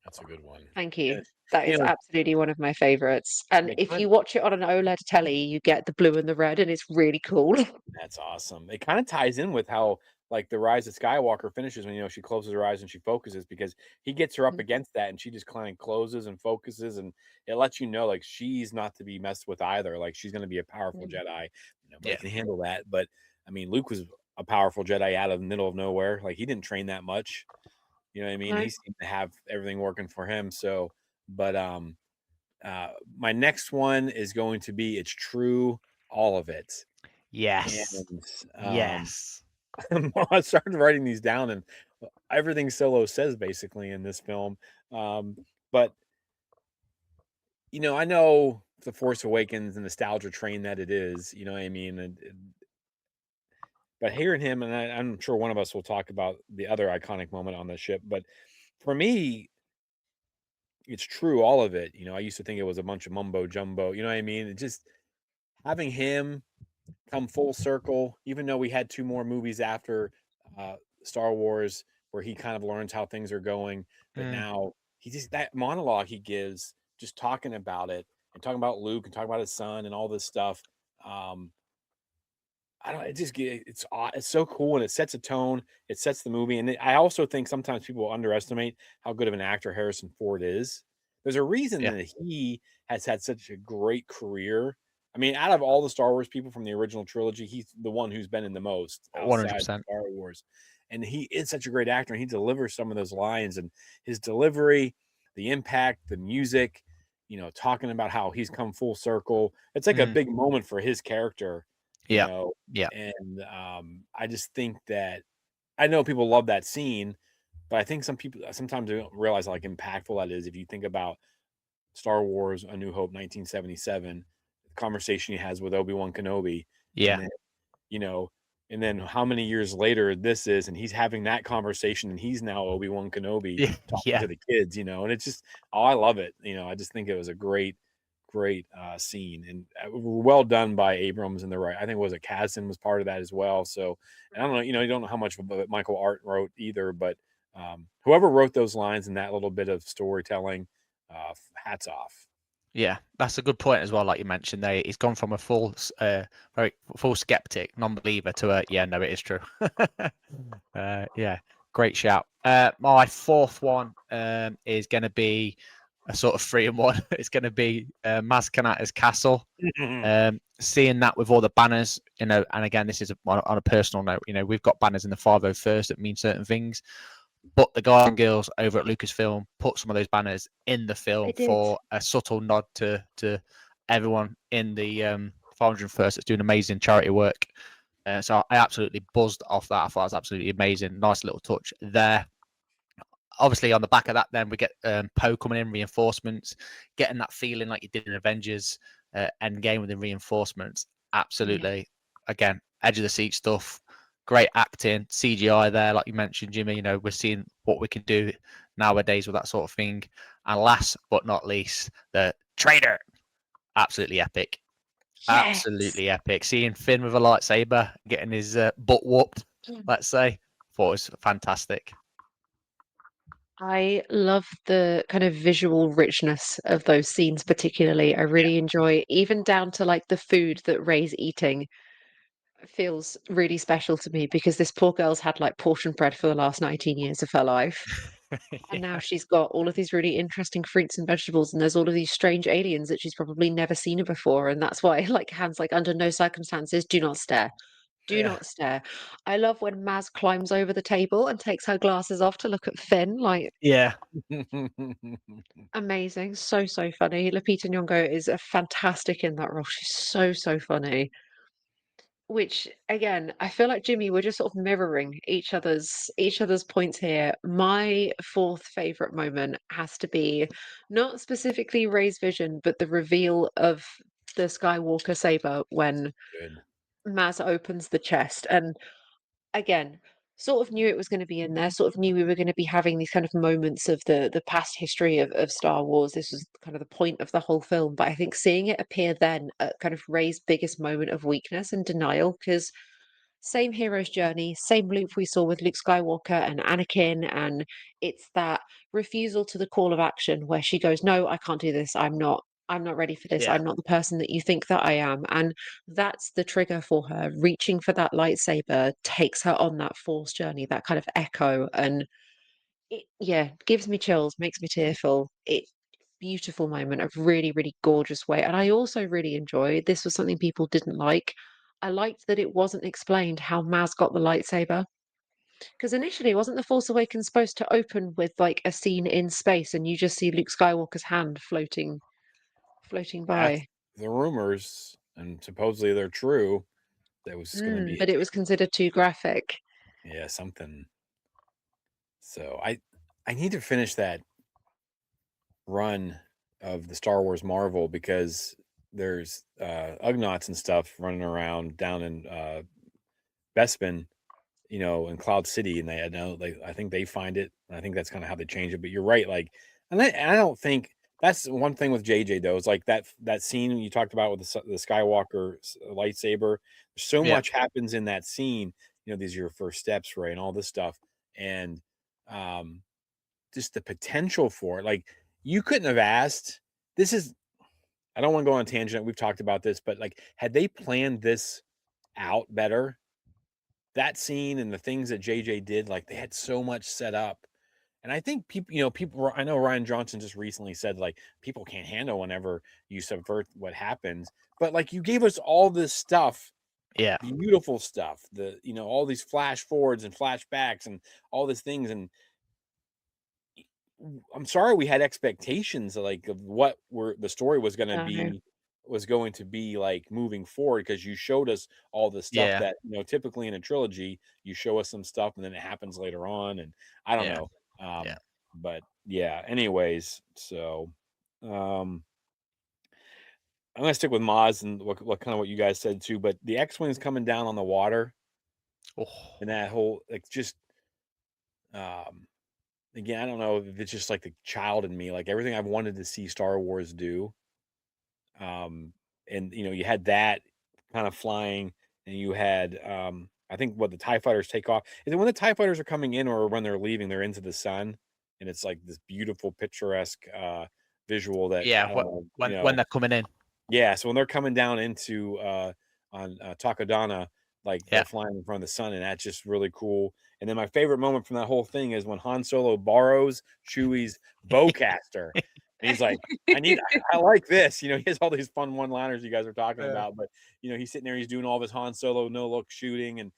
That's a good one. Thank you. That is absolutely one of my favorites. And if you watch it on an OLED telly, you get the blue and the red, and it's really cool. That's awesome. It kind of ties in with how like the Rise of Skywalker finishes when she closes her eyes and she focuses, because he gets her up Mhm. against that and she just kind of closes and focuses, and it lets you know like she's not to be messed with either. Like she's going to be a powerful Mm. Jedi. Nobody Yeah. can handle that. But I mean, Luke was a powerful Jedi out of the middle of nowhere. Like he didn't train that much. You know what I mean? No. He seemed to have everything working for him. So, but my next one is going to be It's True, All of It. Yes. And Yes. I started writing these down, and everything Solo says basically in this film. But I know the Force Awakens and nostalgia train that it is. You know what I mean? But hearing him, and I'm sure one of us will talk about the other iconic moment on the ship. But for me, it's true, all of it. I used to think it was a bunch of mumbo jumbo. You know what I mean? It just having him come full circle, even though we had two more movies after uh, Star Wars where he kind of learns how things are going, but Mm. now he just that monologue he gives, just talking about it and talking about Luke and talking about his son and all this stuff. Um, I don't. It just it's it's so cool, and it sets a tone. It sets the movie, and I also think sometimes people underestimate how good of an actor Harrison Ford is. There's a reason Yeah. that he has had such a great career. I mean, out of all the Star Wars people from the original trilogy, he's the one who's been in the most outside 100%. Star Wars, and he is such a great actor. And he delivers some of those lines, and his delivery, the impact, the music. Talking about how he's come full circle. It's like a Mm. big moment for his character. You Yeah. know, Yeah. and I just think that I know people love that scene, but I think some people sometimes they don't realize how like impactful that is. If you think about Star Wars: A New Hope, 1977, the conversation he has with Obi-Wan Kenobi, and Yeah. then you know, and then how many years later this is, and he's having that conversation, and he's now Obi-Wan Kenobi Yeah. talking Yeah. to the kids, and it's just, oh, I love it. I just think it was a great scene, and well done by Abrams and the right. I think was it Kasdan was part of that as well. So and I don't know, you don't know how much of it Michael Art wrote either, but whoever wrote those lines and that little bit of storytelling, hats off. Yeah, that's a good point as well. Like you mentioned, there, he's gone from a very full skeptic, non-believer to a yeah, no, it is true. Yeah, great shout. My fourth one is going to be a sort of 3-in-1. It's going to be Maz Kanata's castle. Seeing that with all the banners, and again, this is on a personal note. We've got banners in the 501st that mean certain things. But the guys and girls over at Lucasfilm put some of those banners in the film They did. for a subtle nod to everyone in the 501st that's doing amazing charity work. So I absolutely buzzed off that. I thought it was absolutely amazing. Nice little touch there. Obviously, on the back of that, then we get Poe coming in, reinforcements, getting that feeling like you did in Avengers Endgame with the reinforcements. Absolutely. Again, edge of the seat stuff. Great acting, CGI there, like you mentioned, Jimmy. We're seeing what we can do nowadays with that sort of thing. And last but not least, the traitor. Absolutely epic. Yes. Absolutely epic. Seeing Finn with a lightsaber, getting his butt whooped, let's say, thought it was fantastic. I love the kind of visual richness of those scenes, particularly. I really enjoy, even down to like the food that Ray's eating feels really special to me because this poor girl's had like portion bread for the last 19 years of her life. And now Yeah. she's got all of these really interesting fruits and vegetables, and there's all of these strange aliens that she's probably never seen before. And that's why, like, Han's like, under no circumstances, do not stare. Do Yeah. not stare. I love when Maz climbs over the table and takes her glasses off to look at Finn. Like, Yeah. amazing. So, so funny. Lupita Nyong'o is a fantastic in that role. She's so, so funny. Which again, I feel like Jimmy, we're just sort of mirroring each other's points here. My fourth favorite moment has to be not specifically Ray's vision, but the reveal of the Skywalker saber when Good. Maz opens the chest. And again, sort of knew it was going to be in there, sort of knew we were going to be having these kind of moments of the past history of Star Wars. This was kind of the point of the whole film. But I think seeing it appear then at kind of Ray's biggest moment of weakness and denial, because same hero's journey, same loop we saw with Luke Skywalker and Anakin, and it's that refusal to the call of action where she goes, "No, I can't do this. I'm not ready for this. Yeah. I'm not the person that you think that I am. And that's the trigger for her. Reaching for that lightsaber takes her on that Force journey, that kind of echo. And it, yeah, gives me chills, makes me tearful. It beautiful moment, a really, really gorgeous way. And I also really enjoyed, this was something people didn't like. I liked that it wasn't explained how Maz got the lightsaber. Because initially, wasn't The Force Awakens supposed to open with like a scene in space and you just see Luke Skywalker's hand floating That's by? the rumors, and supposedly they're true. That was going to be But it was considered too graphic. something. So I need to finish that run of the Star Wars Marvel because there's Ugnaughts and stuff running around down in Bespin, in Cloud City, and they know, like, I think they find it, and I think that's kind of how they change it. But you're right, like, and I don't think that's one thing with JJ though. Is like that scene you talked about with the Skywalker lightsaber. So Yeah. much happens in that scene. These are your first steps, right, and all this stuff, and um, just the potential for it. Like, you couldn't have asked. This is. I don't want to go on a tangent. We've talked about this, but like, had they planned this out better, that scene and the things that JJ did, like, they had so much set up. And I think people, I know Ryan Johnson just recently said, like, people can't handle whenever you subvert what happens. But like, you gave us all this stuff, Yeah. beautiful stuff, all these flash forwards and flashbacks and all these things. And I'm sorry we had expectations like of what the story No. was going to be like moving forward, because you showed us all the stuff Yeah. that typically in a trilogy you show us some stuff and then it happens later on, and I don't Yeah. know. Yeah. But yeah, anyways, so I'm gonna stick with Maz and what kind of what you guys said too, but the X-Wings coming down on the water Oh, and that whole, like, just again, I don't know if it's just like the child in me, like everything I've wanted to see Star Wars do. Um, and you had that kind of flying, and you had I think what the TIE fighters take off. And then when the TIE fighters are coming in or when they're leaving, they're into the sun, and it's like this beautiful picturesque visual that yeah. I don't know, When they're coming in. yeah, so when they're coming down into on Takodana, like Yeah. they're flying in front of the sun, and that's just really cool. And then my favorite moment from that whole thing is when Han Solo borrows Chewie's bowcaster, and he's like, I like this. He has all these fun one-liners you guys are talking Yeah. about, but he's sitting there, he's doing all of his Han Solo no-look shooting and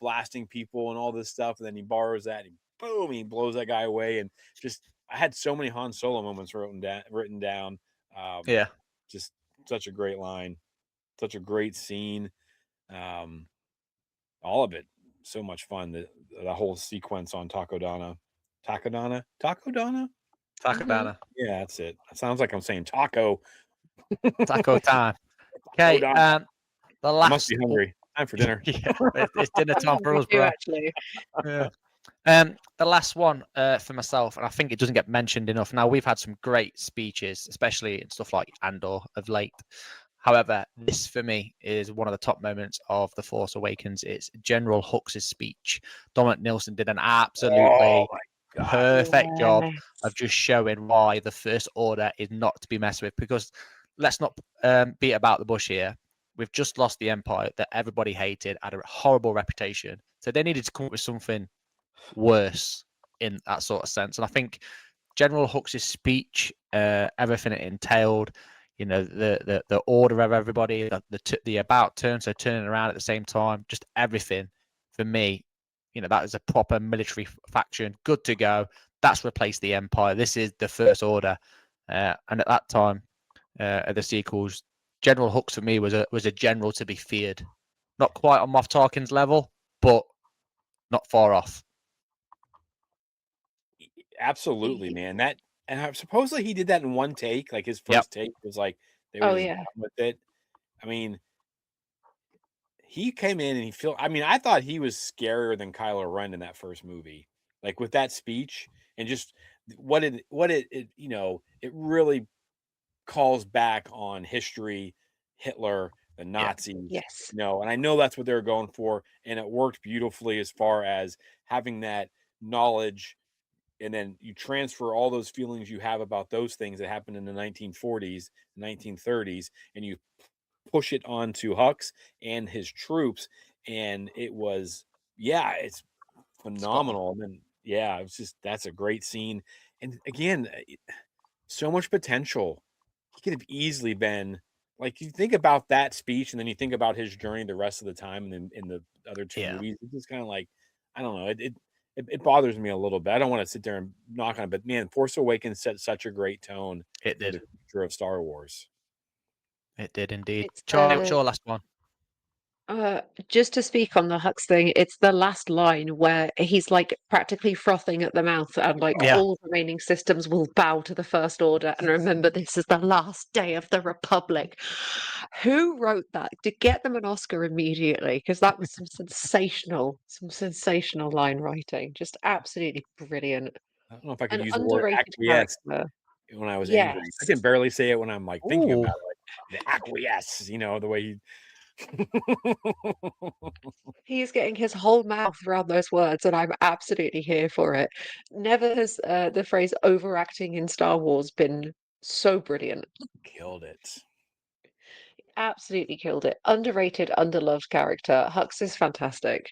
blasting people and all this stuff, and then he borrows that, and boom, he blows that guy away, and just I had so many Han Solo moments written down. Yeah. Just such a great line, such a great scene. All of it, so much fun. The whole sequence on Takodana. Mhm. Yeah, that's it. It sounds like I'm saying taco. Taco time. Okay. Takodana. The I must last. be hungry. Time for dinner. Yeah, it's dinner time for Me us, too, bro. actually. Yeah. The last one for myself, and I think it doesn't get mentioned enough. Now, we've had some great speeches, especially in stuff like Andor of late. However, this for me is one of the top moments of The Force Awakens. It's General Hux' speech. Dominic Nielsen did an absolutely Oh my God. perfect job Yes. of just showing why the First Order is not to be messed with. Because let's not beat about the bush here. We've just lost the Empire that everybody hated, had a horrible reputation. So they needed to come up with something worse in that sort of sense. And I think General Hux' speech, everything it entailed, the order of everybody, the about turn, so turning around at the same time, just everything for me, that is a proper military faction, good to go. That's replaced the Empire. This is the First Order, and at that time, at the sequels, General Hux for me was a general to be feared. Not quite on Moff Tarkin's level, but not far off. Absolutely, man. And supposedly he did that in one take. Like, his Yep. first take was like they were Oh, just yeah. done with it. I mean, he came in and I thought he was scarier than Kylo Ren in that first movie. Like, with that speech and just it really calls back on history, Hitler, the Nazis, Yes. and I know that's what they're going for, and it worked beautifully as far as having that knowledge and then you transfer all those feelings you have about those things that happened in the 1940s, 1930s, and you push it onto Hux and his troops, and it was, yeah, it's Spot on. phenomenal. And then, yeah, it's just, that's a great scene. And again, so much potential. He could have easily been like, you think about that speech, and then you think about his journey the rest of the time, and then in the other two Yeah, movies, it's just kind of like, I don't know, it bothers me a little bit. I don't want to sit there and knock on it, but man, Force Awakens set such a great tone it for did. the future of Star Wars. It did indeed. It's Charlie, what's your last one? Uh, just to speak on the Hux thing, it's the last line where he's like practically frothing at the mouth, and like Yeah. all remaining systems will bow to the First Order. And remember, this is the last day of the Republic. Who wrote that? To get them an Oscar immediately, because that was some sensational line writing. Just absolutely brilliant. I don't know if I could An use the word underrated acquiesce character. when I was angry. I Yes. can barely say it when I'm like thinking Ooh, about it, like the acquiesce, the way he He is getting his whole mouth around those words, and I'm absolutely here for it. Never has the phrase overacting in Star Wars been so brilliant. killed it. Absolutely killed it. Underrated, underloved character. Hux is fantastic.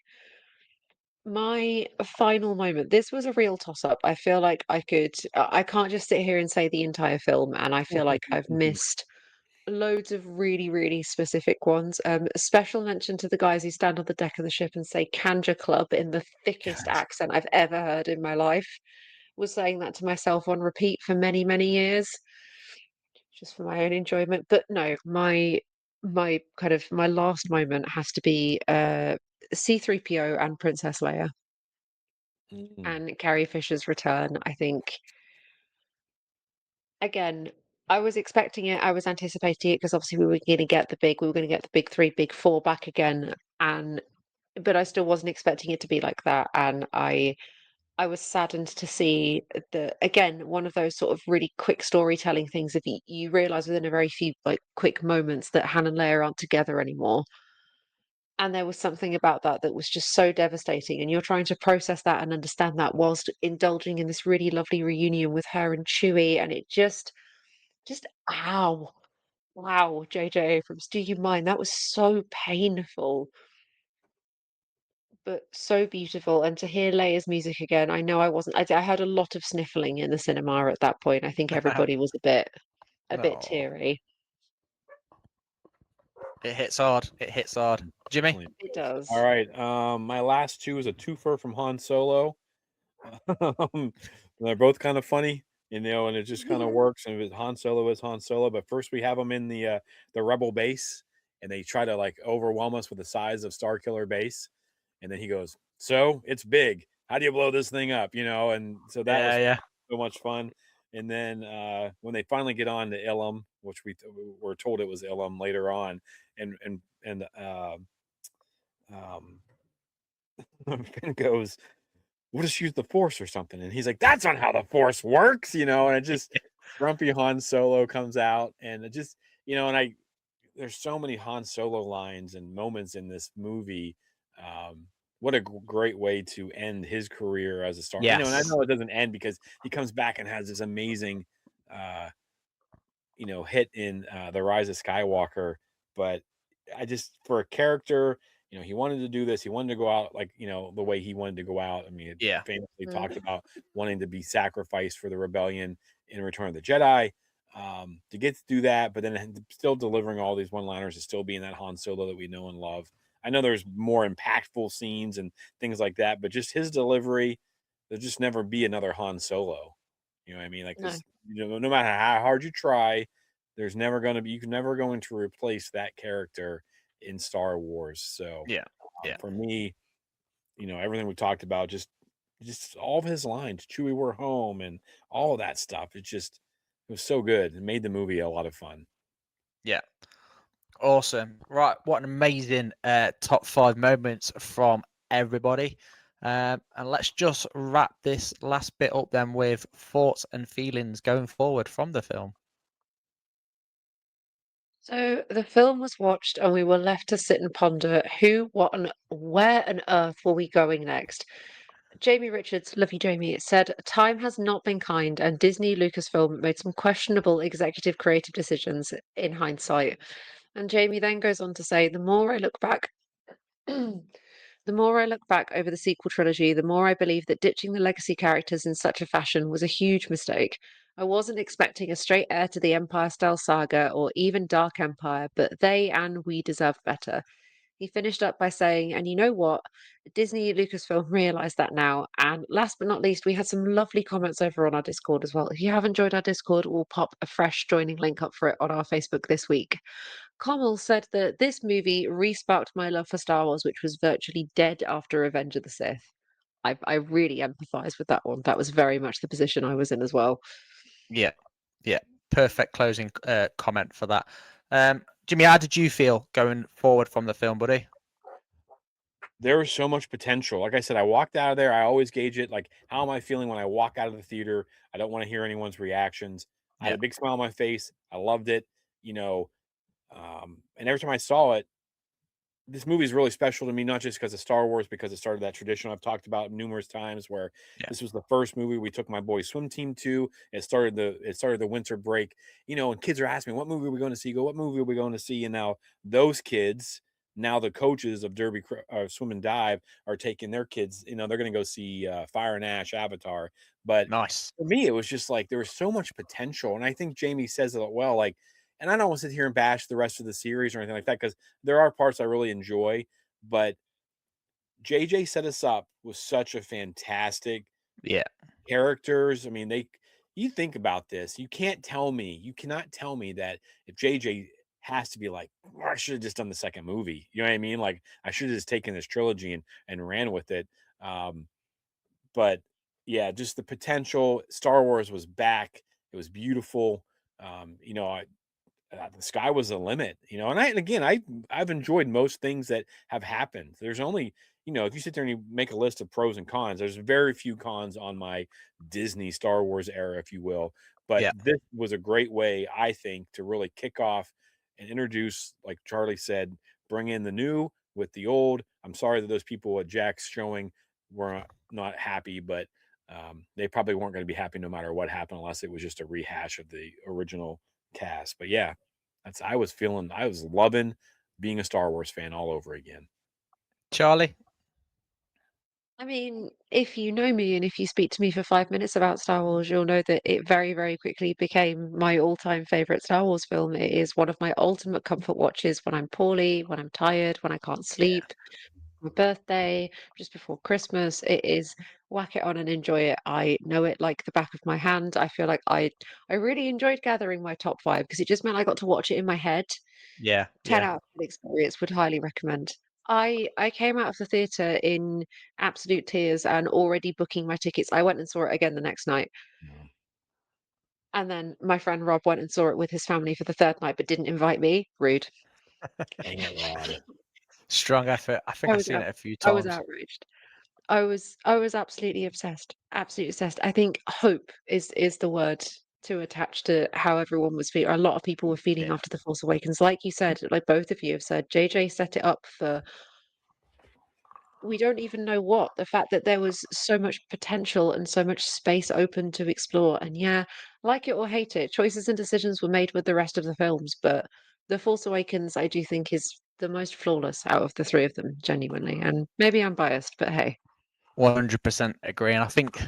My final moment. This was a real toss-up. I feel like I can't just sit here and say the entire film, and I feel like I've missed loads of really, really specific ones. Special mention to the guys who stand on the deck of the ship and say Kanja Club in the thickest Gosh. accent I've ever heard in my life. Was saying that to myself on repeat for many, many years, just for my own enjoyment. But no, my last moment has to be C3PO and Princess Leia Mm, and Carrie Fisher's return. I think again, I was expecting it. I was anticipating it because obviously we were going to get the big three, big four back again, and but I still wasn't expecting it to be like that, and I was saddened to see the again one of those sort of really quick storytelling things. If you realize within a very few like quick moments that Han and Leia aren't together anymore, and there was something about that that was just so devastating, and you're trying to process that and understand that whilst indulging in this really lovely reunion with her and Chewie, and it just ow. Wow, JJ Abrams, do you mind? That was so painful, but so beautiful. And to hear Leia's music again, I know I wasn't. I heard a lot of sniffling in the cinema at that point. I think everybody was a bit oh, teary. it hits hard. It hits hard. Jimmy? definitely. It All does. right. My last two is a twofer from Han Solo. They're both kind of funny, and it just kind of works. And Han Solo is Han Solo. But first, we have them in the Rebel base, and they try to like overwhelm us with the size of Starkiller base. And then he goes, "So it's big. How do you blow this thing up?" And so that Yeah, was yeah. so much fun. And then when they finally get on to Ilum, which we were told it was Ilum later on, and um, Finn goes, we'll just use the Force or something. And he's like, that's not how the Force works. And it just, grumpy Han Solo comes out, and it just, and there's so many Han Solo lines and moments in this movie. What a great way to end his career as a star. And I Yes. know it doesn't end because he comes back and has this amazing, uh, hit in The Rise of Skywalker. But I just, for a character, he wanted to do this. He wanted to go out like, the way he wanted to go out. I mean, it Yeah. famously Mm. talked about wanting to be sacrificed for the rebellion in Return of the Jedi. To get to do that, but then still delivering all these one-liners and still being that Han Solo that we know and love. I know there's more impactful scenes and things like that, but just his delivery, there'll just never be another Han Solo. You know what I mean? Like No, this, no matter how hard you try, you're never going to replace that character in Star Wars. So Yeah. Yeah. for me, everything we talked about, just all of his lines, Chewie, we're home, and all of that stuff. It was so good. It made the movie a lot of fun. Yeah. Awesome. Right. What an amazing top 5 moments from everybody. And let's just wrap this last bit up then with thoughts and feelings going forward from the film. so the film was watched, and we were left to sit and ponder who, what, and where on earth were we going next? Jamie Richards, love you, Jamie, said, "Time has not been kind, and Disney Lucasfilm made some questionable executive creative decisions in hindsight." And Jamie then goes on to say, "The more I look back, the more I look back over the sequel trilogy, the more I believe that ditching the legacy characters in such a fashion was a huge mistake. I wasn't expecting a straight heir to the Empire style saga or even Dark Empire, but they and we deserve better." He finished up by saying, "And you know what? Disney Lucasfilm realised that now." And last but not least, we had some lovely comments over on our Discord as well. If you haven't joined our Discord, we'll pop a fresh joining link up for it on our Facebook this week. Kamal said that this movie re-sparked my love for Star Wars, which was virtually dead after Revenge of the Sith. I really empathise with that one. That was very much the position I was in as well. Yeah, yeah, perfect closing comment for that. Jimmy, how did you feel going forward from the film, buddy? There was so much potential. Like I said, I walked out of there. I always gauge it like, how am I feeling when I walk out of the theater? I don't want to hear anyone's reactions. I had Yeah. a big smile on my face. I loved it, and every time I saw it, this movie is really special to me, not just because of Star Wars, because it started that tradition I've talked about numerous times, where Yeah. this was the first movie we took my boys' swim team to. It started the winter break, and kids are asking me, what movie are we going to see? What movie are we going to see? And now those kids, now the coaches of Swim and Dive, are taking their kids. They're going to go see Fire and Ash, Avatar. But Nice. for me, it was just like there was so much potential, and I think Jamie says it well. Like, and I don't want to sit here and bash the rest of the series or anything like that, because there are parts I really enjoy, but JJ set us up with such a fantastic Yeah. characters. I mean, you think about this, you cannot tell me that if JJ has to be like, "Oh, I should have just done the second movie." You know what I mean? Like, I should have just taken this trilogy and ran with it. But yeah, just the potential. Star Wars was back. It was beautiful. The sky was the limit, I've enjoyed most things that have happened. There's only, if you sit there and you make a list of pros and cons, there's very few cons on my Disney Star Wars era, if you will. But Yeah. this was a great way, I think, to really kick off and introduce, like Charlie said, bring in the new with the old. I'm sorry that those people at Jack's showing were not happy, but they probably weren't going to be happy no matter what happened, unless it was just a rehash of the original cast. But yeah, I was loving being a Star Wars fan all over again. Charlie? I mean, if you know me and if you speak to me for 5 minutes about Star Wars, you'll know that it very, very quickly became my all-time favorite Star Wars film. It is one of my ultimate comfort watches when I'm poorly, when I'm tired, when I can't Yeah. sleep, my birthday, just before Christmas. It is whack it on and enjoy it. I know it like the back of my hand. I feel like I really enjoyed gathering my top five because it just meant I got to watch it in my head. Yeah. 10 Yeah. out of 10 experience, would highly recommend. I came out of the theatre in absolute tears and already booking my tickets. I went and saw it again the next night. Mm. And then my friend Rob went and saw it with his family for the third night, but didn't invite me. Rude. Dang it, Rob. Strong effort. I think I I've was seen out, it a few I was times. outraged. I was absolutely obsessed. Absolutely obsessed. I think hope is the word to attach to how everyone was feeling. A lot of people were feeling Yeah. after The Force Awakens. Like you said, like both of you have said, JJ set it up for we don't even know what. The fact that there was so much potential and so much space open to explore. And yeah, like it or hate it, choices and decisions were made with the rest of the films. But The Force Awakens, I do think, is the most flawless out of the three of them, genuinely. And maybe I'm biased, but hey. 100% agree. And I think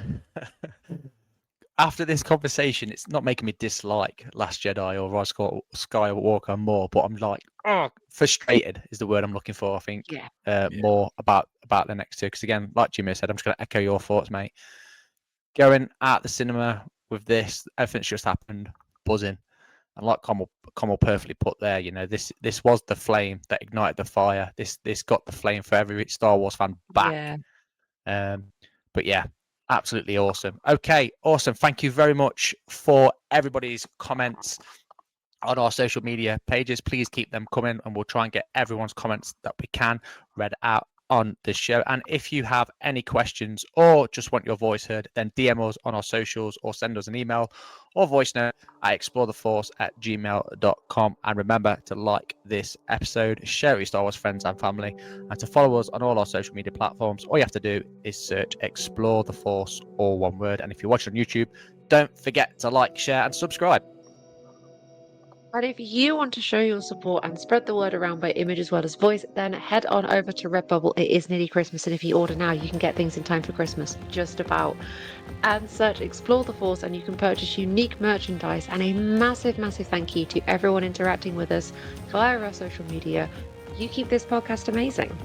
after this conversation, it's not making me dislike Last Jedi or Rise of Skywalker more, but I'm like, oh, frustrated is the word I'm looking for. I think Yeah. more about the next two. Because again, like Jimmy said, I'm just going to echo your thoughts, mate. Going at the cinema with this, everything's just happened, buzzing. And like Kamal perfectly put there, this was the flame that ignited the fire. This got the flame for every Star Wars fan back. Yeah. But yeah, absolutely awesome. Okay, awesome. Thank you very much for everybody's comments on our social media pages. Please keep them coming, and we'll try and get everyone's comments that we can read out on this show. And if you have any questions or just want your voice heard, then DM us on our socials or send us an email or voice note at exploretheforce@gmail.com. And remember to like this episode, share it with Star Wars friends and family, and to follow us on all our social media platforms. All you have to do is search Explore the Force, all one word. And if you're watching on YouTube, don't forget to like, share, and subscribe. And if you want to show your support and spread the word around by image as well as voice, then head on over to Redbubble. It is nearly Christmas, and if you order now, you can get things in time for Christmas, just about. And search Explore the Force, and you can purchase unique merchandise. And a massive, massive thank you to everyone interacting with us via our social media. You keep this podcast amazing.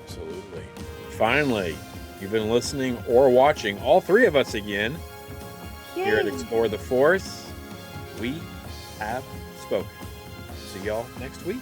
Absolutely. Finally, you've been listening or watching all three of us again here at Yay. Explore the Force. We have spoken. See y'all next week.